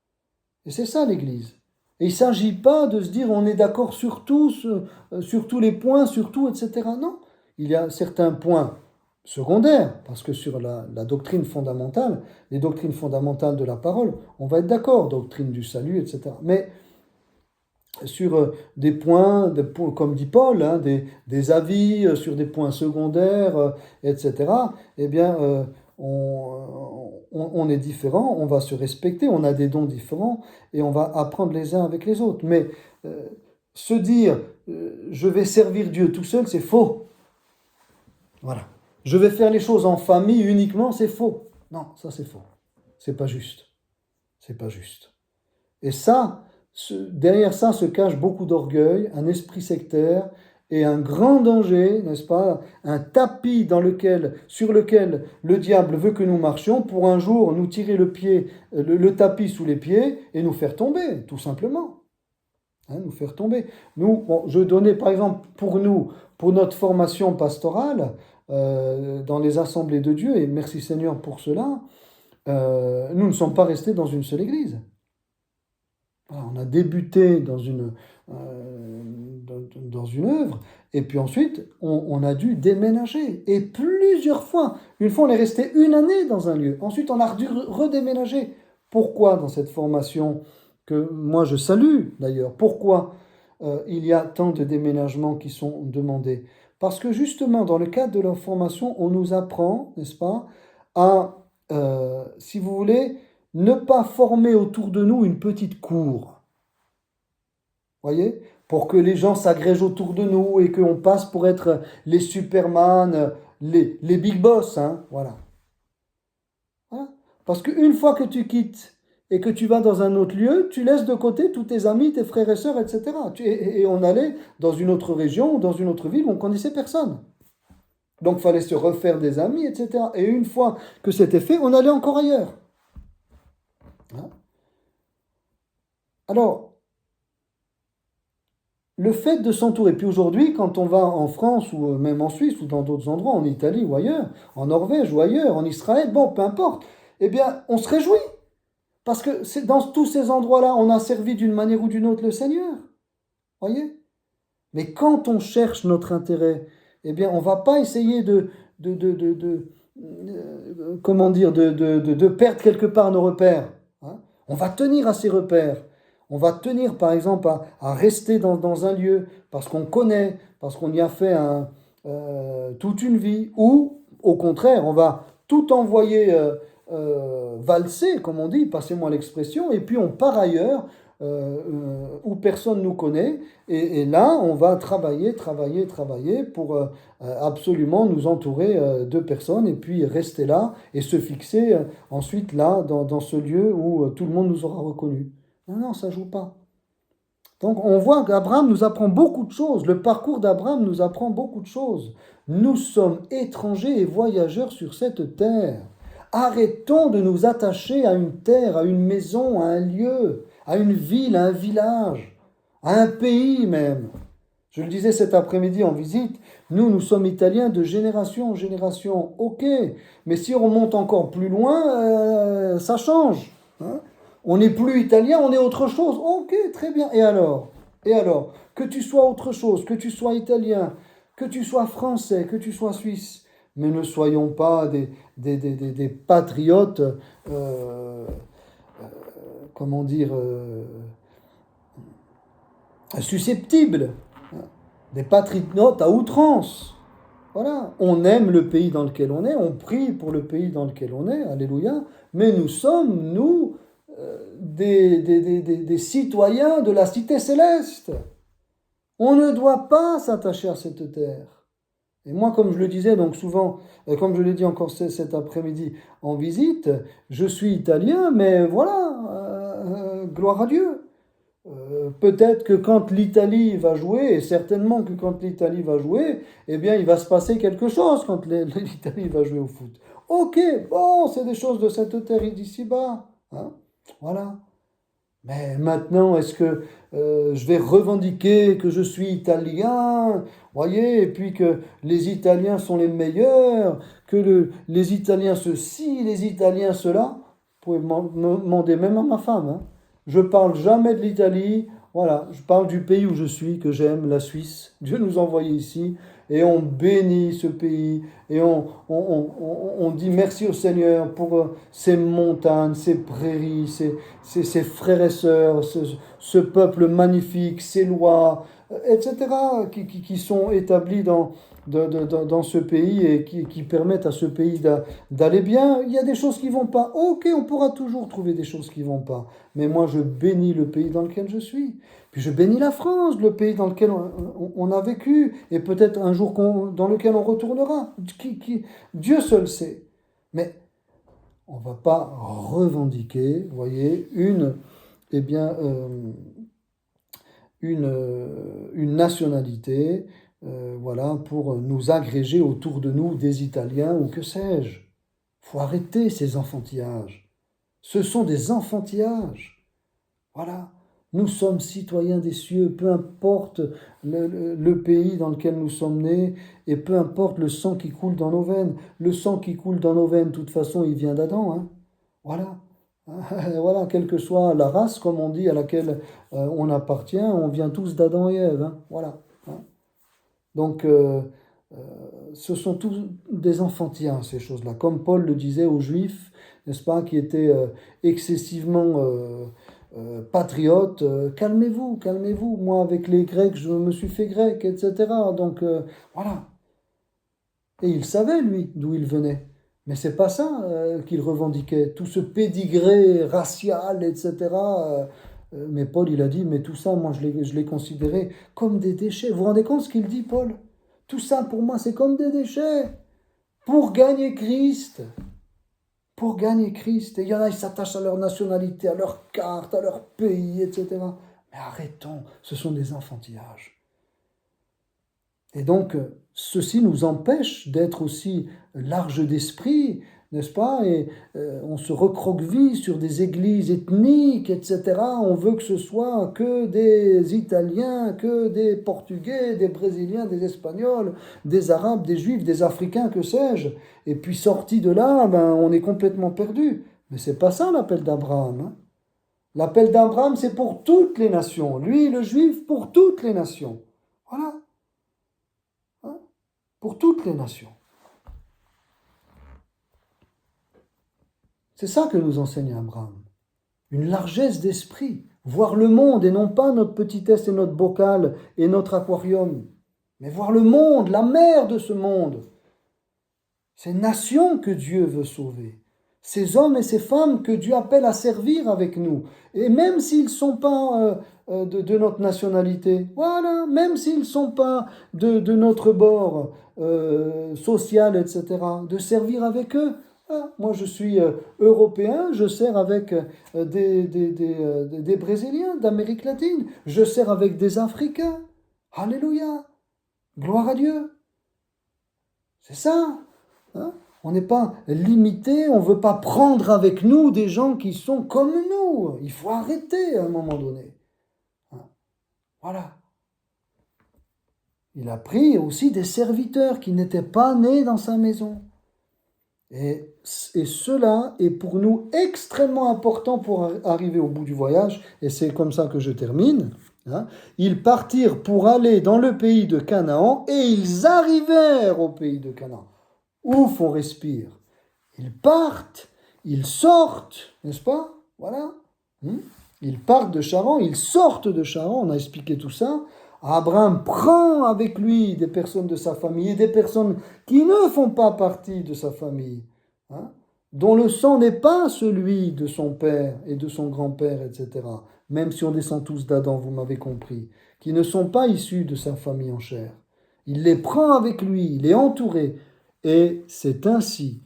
Et c'est ça l'Église. Et il ne s'agit pas de se dire on est d'accord sur tout, sur tous les points, sur tout, etc. Non, il y a certains points secondaires, parce que sur la doctrine fondamentale, les doctrines fondamentales de la parole, on va être d'accord, doctrine du salut, etc. Mais sur des points, comme dit Paul, des avis sur des points secondaires, etc., eh bien, on est différents, on va se respecter, on a des dons différents, et on va apprendre les uns avec les autres. Mais se dire, je vais servir Dieu tout seul, c'est faux. Voilà. Je vais faire les choses en famille uniquement, c'est faux. Non, ça c'est faux. C'est pas juste. C'est pas juste. Et ça, derrière ça se cache beaucoup d'orgueil, un esprit sectaire et un grand danger, n'est-ce pas? Un tapis sur lequel le diable veut que nous marchions pour un jour nous tirer le tapis sous les pieds et nous faire tomber, tout simplement. Nous faire tomber. Je donnais par exemple pour notre formation pastorale, dans les assemblées de Dieu, et merci Seigneur pour cela, nous ne sommes pas restés dans une seule église. On a débuté dans une œuvre, et puis ensuite, on a dû déménager. Et plusieurs fois, une fois on est resté une année dans un lieu, ensuite on a dû redéménager. Pourquoi dans cette formation, que moi je salue d'ailleurs, pourquoi il y a tant de déménagements qui sont demandés? Parce que justement, dans le cadre de la formation, on nous apprend, n'est-ce pas, à, si vous voulez, ne pas former autour de nous une petite cour. Voyez? Pour que les gens s'agrègent autour de nous et qu'on passe pour être les Superman, les big boss, voilà. Voilà. Parce qu'une fois que tu quittes et que tu vas dans un autre lieu, tu laisses de côté tous tes amis, tes frères et sœurs, etc. Et on allait dans une autre région ou dans une autre ville où on ne connaissait personne. Donc il fallait se refaire des amis, etc. Et une fois que c'était fait, on allait encore ailleurs. Alors, le fait de s'entourer, puis aujourd'hui, quand on va en France ou même en Suisse ou dans d'autres endroits, en Italie ou ailleurs, en Norvège ou ailleurs, en Israël, bon, peu importe, eh bien, on se réjouit. Parce que dans tous ces endroits-là, on a servi d'une manière ou d'une autre le Seigneur. Voyez? Mais quand on cherche notre intérêt, eh bien, on ne va pas essayer de perdre quelque part nos repères. On va tenir à ces repères. On va tenir, par exemple, à rester dans un lieu parce qu'on connaît, parce qu'on y a fait toute une vie. Ou, au contraire, on va tout envoyer valser, comme on dit, passez-moi l'expression, et puis on part ailleurs où personne nous connaît. Et là, on va travailler pour absolument nous entourer de personnes et puis rester là et se fixer ensuite là, dans ce lieu où tout le monde nous aura reconnus. Non, non, ça ne joue pas. Donc on voit qu'Abraham nous apprend beaucoup de choses. Le parcours d'Abraham nous apprend beaucoup de choses. Nous sommes étrangers et voyageurs sur cette terre. Arrêtons de nous attacher à une terre, à une maison, à un lieu, à une ville, à un village, à un pays même. Je le disais cet après-midi en visite, nous sommes Italiens de génération en génération. Ok, mais si on monte encore plus loin, ça change. Hein. On n'est plus italien, on est autre chose. Ok, très bien. Et alors? Que tu sois autre chose, que tu sois italien, que tu sois français, que tu sois suisse, mais ne soyons pas des patriotes, comment dire, susceptibles, des patriotes à outrance. Voilà, on aime le pays dans lequel on est, on prie pour le pays dans lequel on est, alléluia, mais nous sommes, des citoyens de la cité céleste. On ne doit pas s'attacher à cette terre. Et moi, comme je le disais donc souvent, comme je l'ai dit encore cet après-midi en visite, je suis italien, mais voilà, gloire à Dieu. Peut-être que quand l'Italie va jouer, et certainement que quand l'Italie va jouer, eh bien il va se passer quelque chose quand l'Italie va jouer au foot. Ok, bon, c'est des choses de cette terre d'ici-bas. Hein, voilà. Mais maintenant, est-ce que je vais revendiquer que je suis italien, voyez, et puis que les Italiens sont les meilleurs, que les Italiens ceci, les Italiens cela? Vous pouvez demander même à ma femme. Hein. Je parle jamais de l'Italie, voilà, je parle du pays où je suis, que j'aime, la Suisse. Dieu nous a envoyés ici, et on bénit ce pays, et on dit merci au Seigneur pour ces montagnes, ces prairies, ces frères et sœurs, ce peuple magnifique, ces lois, etc., qui sont établies dans ce pays et qui permettent à ce pays d'aller bien. Il y a des choses qui ne vont pas. Ok, on pourra toujours trouver des choses qui ne vont pas. Mais moi, je bénis le pays dans lequel je suis. Puis je bénis la France, le pays dans lequel on a vécu, et peut-être un jour dans lequel on retournera. Dieu seul sait. Mais on ne va pas revendiquer, vous voyez, eh bien, une nationalité, voilà, pour nous agréger autour de nous des Italiens ou que sais-je. Il faut arrêter ces enfantillages. Ce sont des enfantillages. Voilà. Nous sommes citoyens des cieux, peu importe le pays dans lequel nous sommes nés et peu importe le sang qui coule dans nos veines. Le sang qui coule dans nos veines, de toute façon, il vient d'Adam. Hein. Voilà. Voilà, quelle que soit la race, comme on dit, à laquelle on appartient, on vient tous d'Adam et Ève. Hein. Voilà. Hein. Donc, ce sont tous des enfantillages, ces choses-là. Comme Paul le disait aux Juifs, n'est-ce pas, qui étaient excessivement patriotes, calmez-vous, calmez-vous. Moi, avec les Grecs, je me suis fait grec, etc. Donc, voilà. Et il savait, lui, d'où il venait. Mais c'est pas ça qu'il revendiquait. Tout ce pédigré racial, etc. Mais Paul, il a dit, mais tout ça, moi, je l'ai considéré comme des déchets. Vous vous rendez compte ce qu'il dit, Paul? Tout ça, pour moi, c'est comme des déchets. Pour gagner Christ. Pour gagner Christ. Et il y en a, ils s'attachent à leur nationalité, à leur carte, à leur pays, etc. Mais arrêtons, ce sont des enfantillages. Et donc, ceci nous empêche d'être aussi large d'esprit, n'est-ce pas? Et on se recroqueville sur des églises ethniques, etc. On veut que ce soit que des Italiens, que des Portugais, des Brésiliens, des Espagnols, des Arabes, des Juifs, des Africains, que sais-je. Et puis sorti de là, on est complètement perdu. Mais c'est pas ça l'appel d'Abraham. Hein. L'appel d'Abraham, c'est pour toutes les nations. Lui, le Juif, pour toutes les nations. Voilà. Hein? Pour toutes les nations. C'est ça que nous enseigne Abraham. Une largesse d'esprit, voir le monde et non pas notre petitesse et notre bocal et notre aquarium, mais voir le monde, la mer de ce monde. Ces nations que Dieu veut sauver. ces hommes et ces femmes que Dieu appelle à servir avec nous. Et même s'ils ne sont pas de notre nationalité, voilà, même s'ils ne sont pas de notre bord social, etc., de servir avec eux. Ah, moi, je suis européen, je sers avec des Brésiliens d'Amérique latine, je sers avec des Africains. Alléluia, gloire à Dieu. C'est ça. Hein? On n'est pas limité, on ne veut pas prendre avec nous des gens qui sont comme nous. Il faut arrêter à un moment donné. Hein? Voilà. Il a pris aussi des serviteurs qui n'étaient pas nés dans sa maison. Et cela est pour nous extrêmement important pour arriver au bout du voyage. Et c'est comme ça que je termine. Hein? Ils partirent pour aller dans le pays de Canaan et ils arrivèrent au pays de Canaan. Ouf, on respire. Ils partent, ils sortent, n'est-ce pas? Voilà. Ils partent de Charan, ils sortent de Charan, on a expliqué tout ça. Abraham prend avec lui des personnes de sa famille et des personnes qui ne font pas partie de sa famille, hein, dont le sang n'est pas celui de son père et de son grand-père, etc. Même si on descend tous d'Adam, vous m'avez compris, qui ne sont pas issus de sa famille en chair. Il les prend avec lui, il est entouré, et c'est ainsi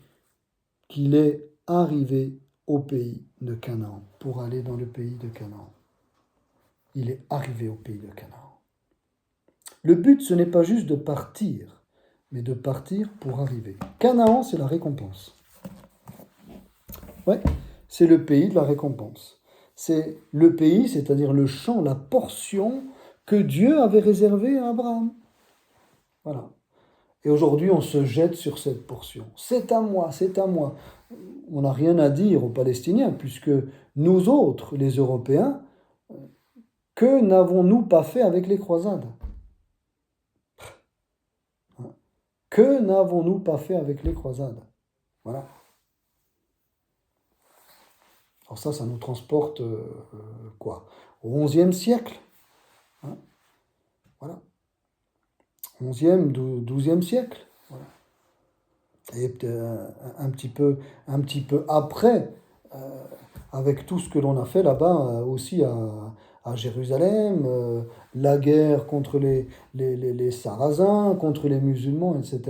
qu'il est arrivé au pays de Canaan, pour aller dans le pays de Canaan. Il est arrivé au pays de Canaan. Le but, ce n'est pas juste de partir, mais de partir pour arriver. Canaan, c'est la récompense. Ouais, c'est le pays de la récompense. C'est le pays, c'est-à-dire le champ, la portion que Dieu avait réservée à Abraham. Voilà. Et aujourd'hui, on se jette sur cette portion. C'est à moi, c'est à moi. On n'a rien à dire aux Palestiniens, puisque nous autres, les Européens, que n'avons-nous pas fait avec les croisades? Que n'avons-nous pas fait avec les croisades? Voilà. Alors ça nous transporte quoi? Au XIe siècle. Hein, voilà. 11e, 12e siècle. Voilà. Et un petit peu après, avec tout ce que l'on a fait là-bas, aussi à Jérusalem, la guerre contre les Sarrasins, contre les musulmans, etc.,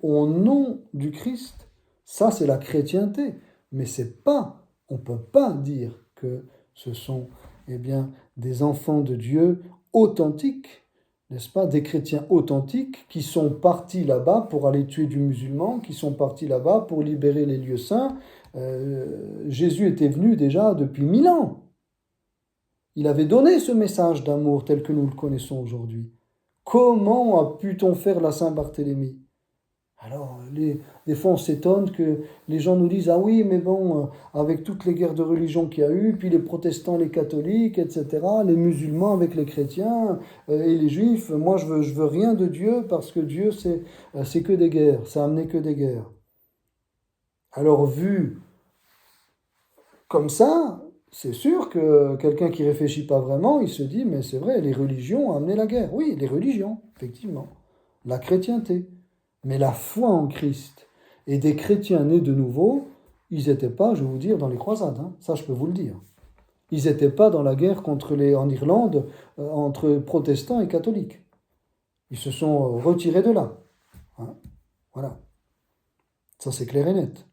au nom du Christ. Ça, c'est la chrétienté. Mais c'est pas, on ne peut pas dire que ce sont des enfants de Dieu authentiques, n'est-ce pas, des chrétiens authentiques qui sont partis là-bas pour aller tuer du musulman, qui sont partis là-bas pour libérer les lieux saints. Jésus était venu déjà depuis 1000 ans. Il avait donné ce message d'amour tel que nous le connaissons aujourd'hui. Comment a pu-t-on faire la Saint-Barthélemy? Alors, des fois, on s'étonne que les gens nous disent « Ah oui, mais bon, avec toutes les guerres de religion qu'il y a eu, puis les protestants, les catholiques, etc., les musulmans avec les chrétiens et les juifs, moi, je veux rien de Dieu parce que Dieu, c'est que des guerres, ça a amené que des guerres. » Alors, vu comme ça, c'est sûr que quelqu'un qui réfléchit pas vraiment, il se dit « Mais c'est vrai, les religions ont amené la guerre. » Oui, les religions, effectivement. La chrétienté. Mais la foi en Christ et des chrétiens nés de nouveau, ils n'étaient pas, je vais vous dire, dans les croisades. Hein. Ça, je peux vous le dire. Ils n'étaient pas dans la guerre en Irlande entre protestants et catholiques. Ils se sont retirés de là. Hein. Voilà. Ça, c'est clair et net.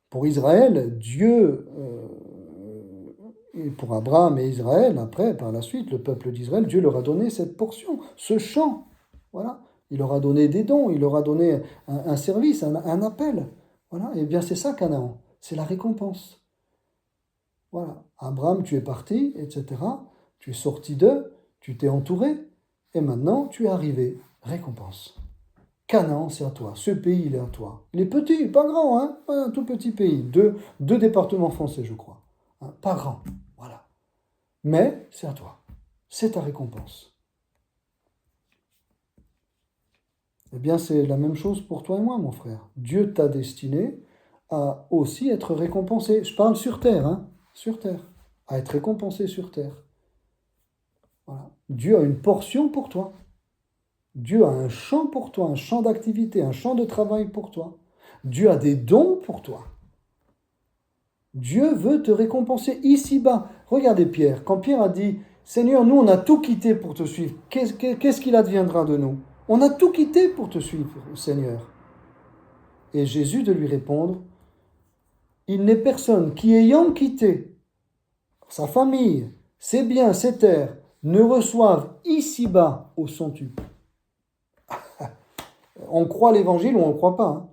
Pour Israël, Dieu, et pour Abraham et Israël, après, par la suite, le peuple d'Israël, Dieu leur a donné cette portion, ce champ. Voilà. Il leur a donné des dons, il leur a donné un service, un appel. Voilà. Et bien c'est ça Canaan, c'est la récompense. Voilà. Abraham, tu es parti, etc. Tu es sorti d'eux, tu t'es entouré, et maintenant tu es arrivé. Récompense. Canaan, c'est à toi. Ce pays, il est à toi. Il est petit, pas grand, hein, un tout petit pays. Deux départements français, je crois. Hein, pas grand. Voilà. Mais c'est à toi. C'est ta récompense. Eh bien, c'est la même chose pour toi et moi, mon frère. Dieu t'a destiné à aussi être récompensé. Je parle sur terre, hein, sur terre. À être récompensé sur terre. Voilà. Dieu a une portion pour toi. Dieu a un champ pour toi, un champ d'activité, un champ de travail pour toi. Dieu a des dons pour toi. Dieu veut te récompenser ici-bas. Regardez Pierre, quand Pierre a dit, Seigneur, nous on a tout quitté pour te suivre, qu'est-ce qu'il adviendra de nous? On a tout quitté pour te suivre, Seigneur. Et Jésus de lui répondre, il n'est personne qui ayant quitté sa famille, ses biens, ses terres, ne reçoive ici-bas au centuple. On croit l'évangile ou on ne croit pas, hein.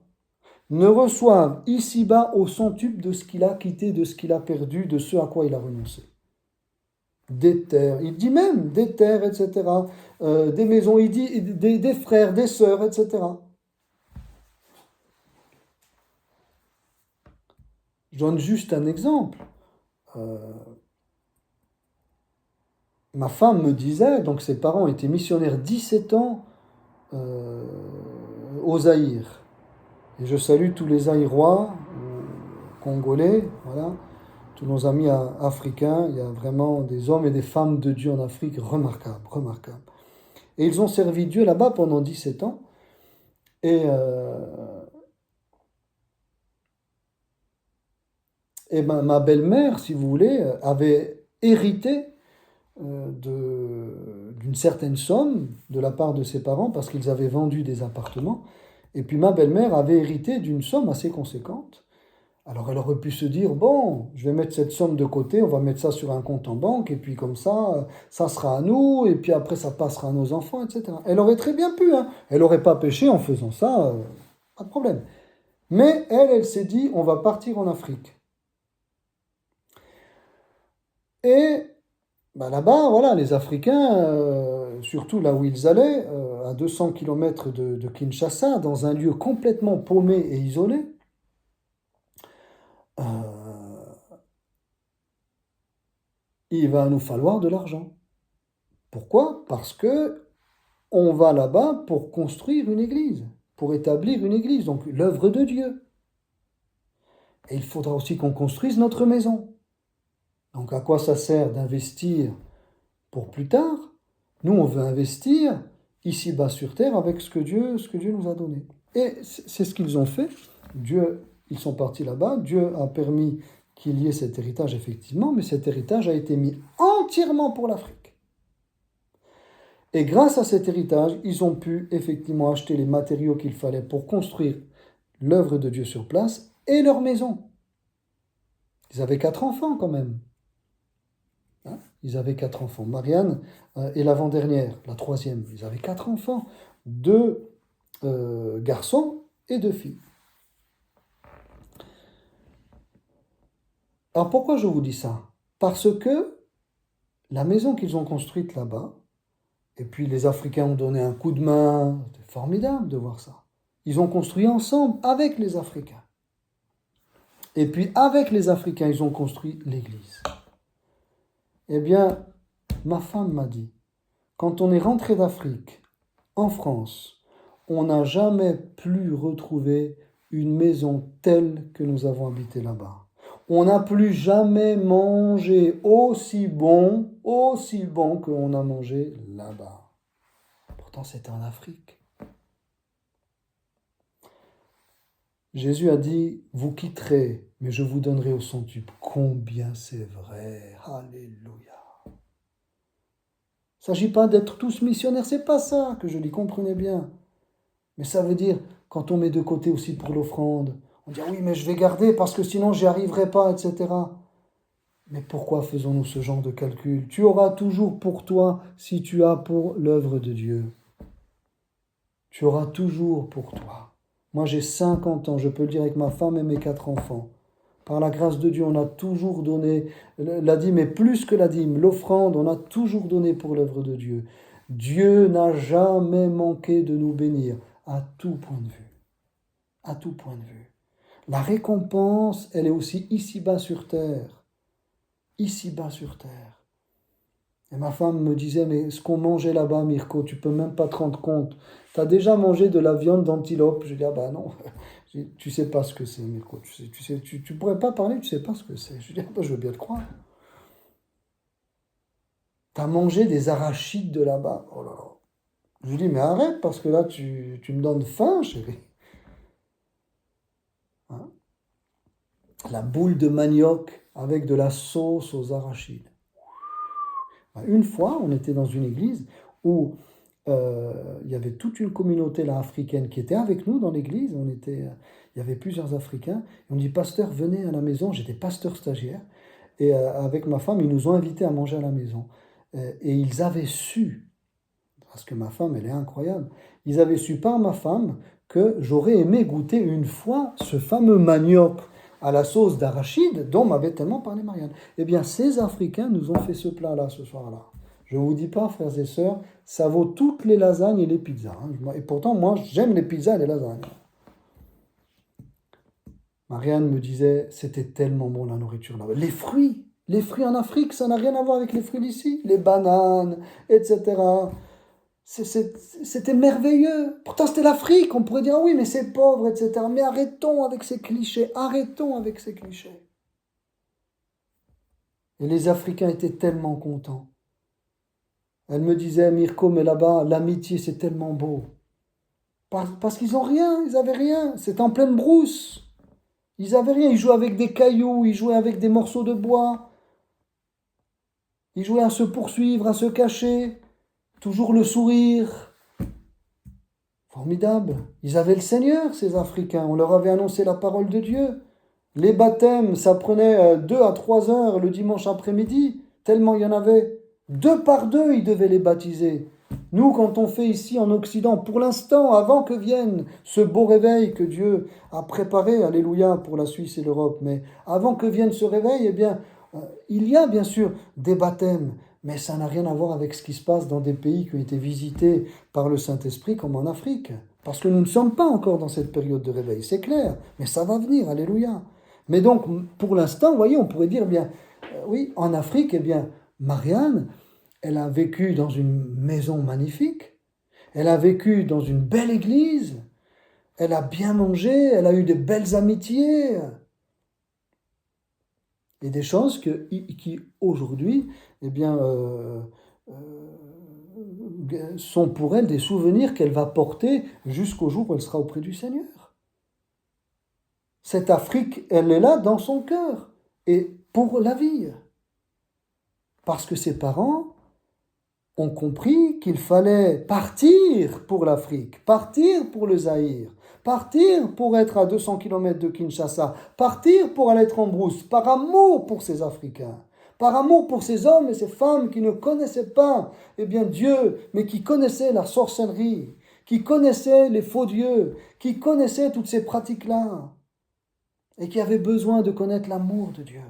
Ne reçoive ici-bas au centuple de ce qu'il a quitté, de ce qu'il a perdu, de ce à quoi il a renoncé. Des terres, il dit même des terres, etc. Des maisons, il dit des frères, des sœurs, etc. Je donne juste un exemple. Ma femme me disait, donc ses parents étaient missionnaires 17 ans au Zaïre. Et je salue tous les Zaïrois, Congolais, voilà, tous nos amis africains. Il y a vraiment des hommes et des femmes de Dieu en Afrique remarquables, remarquables. Et ils ont servi Dieu là-bas pendant 17 ans. Et ma belle-mère, si vous voulez, avait hérité d'une certaine somme de la part de ses parents parce qu'ils avaient vendu des appartements. Et puis ma belle-mère avait hérité d'une somme assez conséquente. Alors elle aurait pu se dire, bon, je vais mettre cette somme de côté, on va mettre ça sur un compte en banque, et puis comme ça sera à nous, et puis après ça passera à nos enfants, etc. Elle aurait très bien pu, hein. Elle n'aurait pas péché en faisant ça, pas de problème. Mais elle s'est dit, on va partir en Afrique. Et là-bas, voilà, les Africains, surtout là où ils allaient, à 200 km de Kinshasa, dans un lieu complètement paumé et isolé, il va nous falloir de l'argent. Pourquoi? Parce que on va là-bas pour construire une église, pour établir une église, donc l'œuvre de Dieu. Et il faudra aussi qu'on construise notre maison. Donc à quoi ça sert d'investir pour plus tard? Nous, on veut investir ici-bas sur terre avec ce que Dieu nous a donné. Et c'est ce qu'ils ont fait. Ils sont partis là-bas. Dieu a permis qu'il y ait cet héritage, effectivement, mais cet héritage a été mis entièrement pour l'Afrique. Et grâce à cet héritage, ils ont pu effectivement acheter les matériaux qu'il fallait pour construire l'œuvre de Dieu sur place et leur maison. Ils avaient 4 enfants quand même. Ils avaient 4 enfants. Marianne est l'avant-dernière, la 3e. Ils avaient 4 enfants, 2 garçons et 2 filles. Alors pourquoi je vous dis ça? Parce que la maison qu'ils ont construite là-bas, et puis les Africains ont donné un coup de main, c'était formidable de voir ça. Ils ont construit ensemble avec les Africains. Et puis avec les Africains, ils ont construit l'église. Eh bien, ma femme m'a dit, quand on est rentré d'Afrique, en France, on n'a jamais plus retrouvé une maison telle que nous avons habité là-bas. On n'a plus jamais mangé aussi bon qu'on a mangé là-bas. Pourtant, c'était en Afrique. Jésus a dit, vous quitterez, mais je vous donnerai au centuple. Combien c'est vrai. Alléluia. Il ne s'agit pas d'être tous missionnaires, c'est pas ça que je dis, comprenez bien. Mais ça veut dire, quand on met de côté aussi pour l'offrande, on dit, ah oui, mais je vais garder parce que sinon j'y arriverai pas, etc. Mais pourquoi faisons-nous ce genre de calcul? Tu auras toujours pour toi si tu as pour l'œuvre de Dieu. Tu auras toujours pour toi. Moi j'ai 50 ans, je peux le dire avec ma femme et mes 4 enfants. Par la grâce de Dieu, on a toujours donné la dîme, et plus que la dîme, l'offrande, on a toujours donné pour l'œuvre de Dieu. Dieu n'a jamais manqué de nous bénir, à tout point de vue. À tout point de vue. La récompense, elle est aussi ici-bas sur terre. Ici-bas sur terre. Et ma femme me disait, mais ce qu'on mangeait là-bas, Mirko, tu peux même pas te rendre compte. Tu as déjà mangé de la viande d'antilope? Je dis, ah bah non. Tu sais pas ce que c'est, Mirko. Tu pourrais pas parler, tu sais pas ce que c'est. Je dis, ah bah, je veux bien te croire. Tu as mangé des arachides de là-bas. Oh là là. Je lui dis, mais arrête, parce que là, tu me donnes faim, chérie. la boule de manioc avec de la sauce aux arachides. Une fois, on était dans une église où il y avait toute une communauté là, africaine qui était avec nous dans l'église. Il y avait plusieurs Africains. Et on dit, pasteur, venez à la maison. J'étais pasteur stagiaire. Et avec ma femme, ils nous ont invités à manger à la maison. Et ils avaient su, parce que ma femme, elle est incroyable, ils avaient su par ma femme que j'aurais aimé goûter une fois ce fameux manioc à la sauce d'arachide dont m'avait tellement parlé Marianne. Eh bien, ces Africains nous ont fait ce plat-là ce soir-là. Je ne vous dis pas, frères et sœurs, ça vaut toutes les lasagnes et les pizzas. Et pourtant, moi, j'aime les pizzas et les lasagnes. Marianne me disait, c'était tellement bon la nourriture là-bas. Les fruits en Afrique, ça n'a rien à voir avec les fruits d'ici. Les bananes, etc. C'était merveilleux. Pourtant, c'était l'Afrique. On pourrait dire, ah oui, mais c'est pauvre, etc. Mais arrêtons avec ces clichés. Arrêtons avec ces clichés. Et les Africains étaient tellement contents. Elle me disait, Mirko, mais là-bas, l'amitié, c'est tellement beau. Parce qu'ils n'ont rien, ils n'avaient rien. C'est en pleine brousse. Ils n'avaient rien. Ils jouaient avec des cailloux, ils jouaient avec des morceaux de bois. Ils jouaient à se poursuivre, à se cacher. Toujours le sourire. Formidable. Ils avaient le Seigneur, ces Africains. On leur avait annoncé la parole de Dieu. Les baptêmes, ça prenait 2 à 3 heures le dimanche après-midi, tellement il y en avait. 2 par 2, ils devaient les baptiser. Nous, quand on fait ici en Occident, pour l'instant, avant que vienne ce beau réveil que Dieu a préparé, alléluia, pour la Suisse et l'Europe, mais avant que vienne ce réveil, eh bien, il y a bien sûr des baptêmes, mais ça n'a rien à voir avec ce qui se passe dans des pays qui ont été visités par le Saint-Esprit, comme en Afrique. Parce que nous ne sommes pas encore dans cette période de réveil, c'est clair, mais ça va venir, alléluia. Mais donc, pour l'instant, vous voyez, on pourrait dire, bien, oui, en Afrique, eh bien, Marianne, elle a vécu dans une maison magnifique, elle a vécu dans une belle église, elle a bien mangé, elle a eu de belles amitiés, et des choses qui aujourd'hui, eh bien, sont pour elle des souvenirs qu'elle va porter jusqu'au jour où elle sera auprès du Seigneur. Cette Afrique, elle est là dans son cœur, et pour la vie. Parce que ses parents ont compris qu'il fallait partir pour l'Afrique, partir pour le Zaïre, partir pour être à 200 km de Kinshasa, partir pour aller être en brousse, par amour pour ces Africains, par amour pour ces hommes et ces femmes qui ne connaissaient pas, eh bien Dieu, mais qui connaissaient la sorcellerie, qui connaissaient les faux dieux, qui connaissaient toutes ces pratiques-là, et qui avaient besoin de connaître l'amour de Dieu.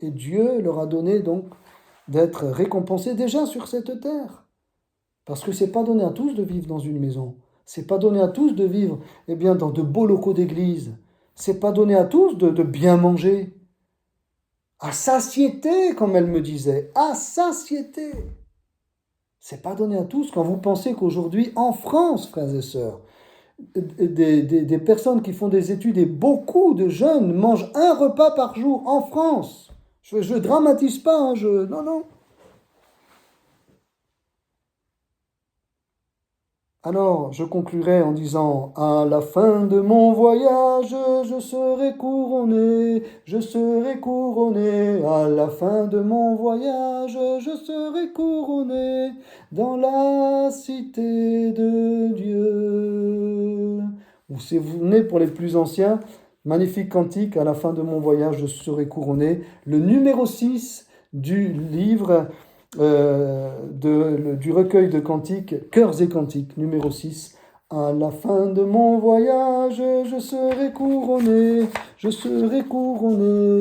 Et Dieu leur a donné donc d'être récompensés déjà sur cette terre. Parce que ce n'est pas donné à tous de vivre dans une maison. Ce n'est pas donné à tous de vivre eh bien, dans de beaux locaux d'église. Ce n'est pas donné à tous de bien manger. À satiété, comme elle me disait. À satiété. Ce n'est pas donné à tous. Quand vous pensez qu'aujourd'hui, en France, frères et sœurs, des personnes qui font des études et beaucoup de jeunes mangent un repas par jour en France. Je dramatise pas, hein, non. Alors, je conclurai en disant, à la fin de mon voyage, je serai couronné, à la fin de mon voyage, je serai couronné dans la cité de Dieu. Ou si vous venez pour les plus anciens, magnifique cantique, à la fin de mon voyage, je serai couronné. Le numéro 6 du livre du recueil de cantiques, Chœurs et cantiques, numéro 6. À la fin de mon voyage, je serai couronné,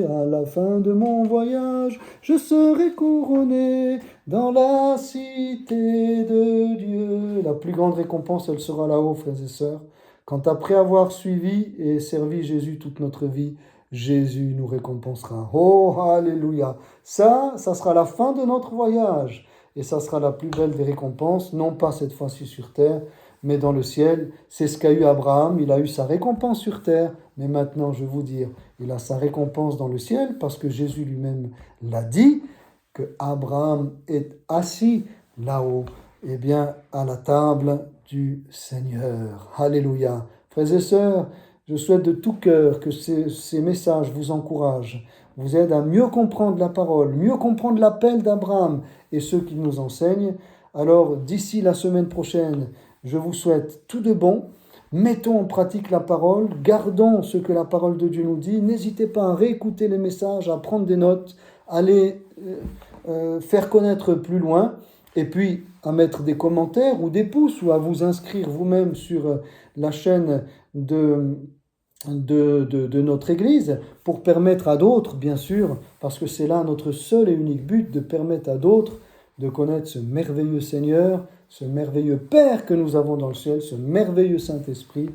à la fin de mon voyage, je serai couronné dans la cité de Dieu. La plus grande récompense, elle sera là-haut, frères et sœurs, quand après avoir suivi et servi Jésus toute notre vie, Jésus nous récompensera. Oh, alléluia. Ça sera la fin de notre voyage. Et ça sera la plus belle des récompenses, non pas cette fois-ci sur terre, mais dans le ciel. C'est ce qu'a eu Abraham. Il a eu sa récompense sur terre. Mais maintenant, je vais vous dire, il a sa récompense dans le ciel parce que Jésus lui-même l'a dit, que Abraham est assis là-haut, eh bien, à la table du Seigneur. Alléluia. Frères et sœurs, Je souhaite de tout cœur que ces messages vous encouragent, vous aident à mieux comprendre la parole, mieux comprendre l'appel d'Abraham et ceux qui nous enseignent. Alors, d'ici la semaine prochaine, je vous souhaite tout de bon. Mettons en pratique la parole, gardons ce que la parole de Dieu nous dit. N'hésitez pas à réécouter les messages, à prendre des notes, à les faire connaître plus loin, et puis à mettre des commentaires ou des pouces ou à vous inscrire vous-même sur la chaîne de notre Église pour permettre à d'autres, bien sûr, parce que c'est là notre seul et unique but, de permettre à d'autres de connaître ce merveilleux Seigneur, ce merveilleux Père que nous avons dans le ciel, ce merveilleux Saint-Esprit,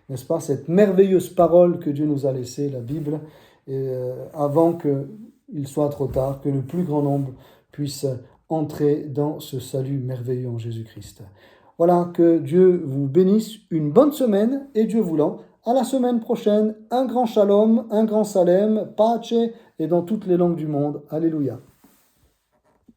n'est-ce pas, cette merveilleuse parole que Dieu nous a laissée, la Bible, avant qu'il soit trop tard, que le plus grand nombre puisse entrer dans ce salut merveilleux en Jésus-Christ. Voilà, que Dieu vous bénisse, une bonne semaine, et Dieu voulant, à la semaine prochaine, un grand shalom, un grand salem, pace, et dans toutes les langues du monde. Alléluia.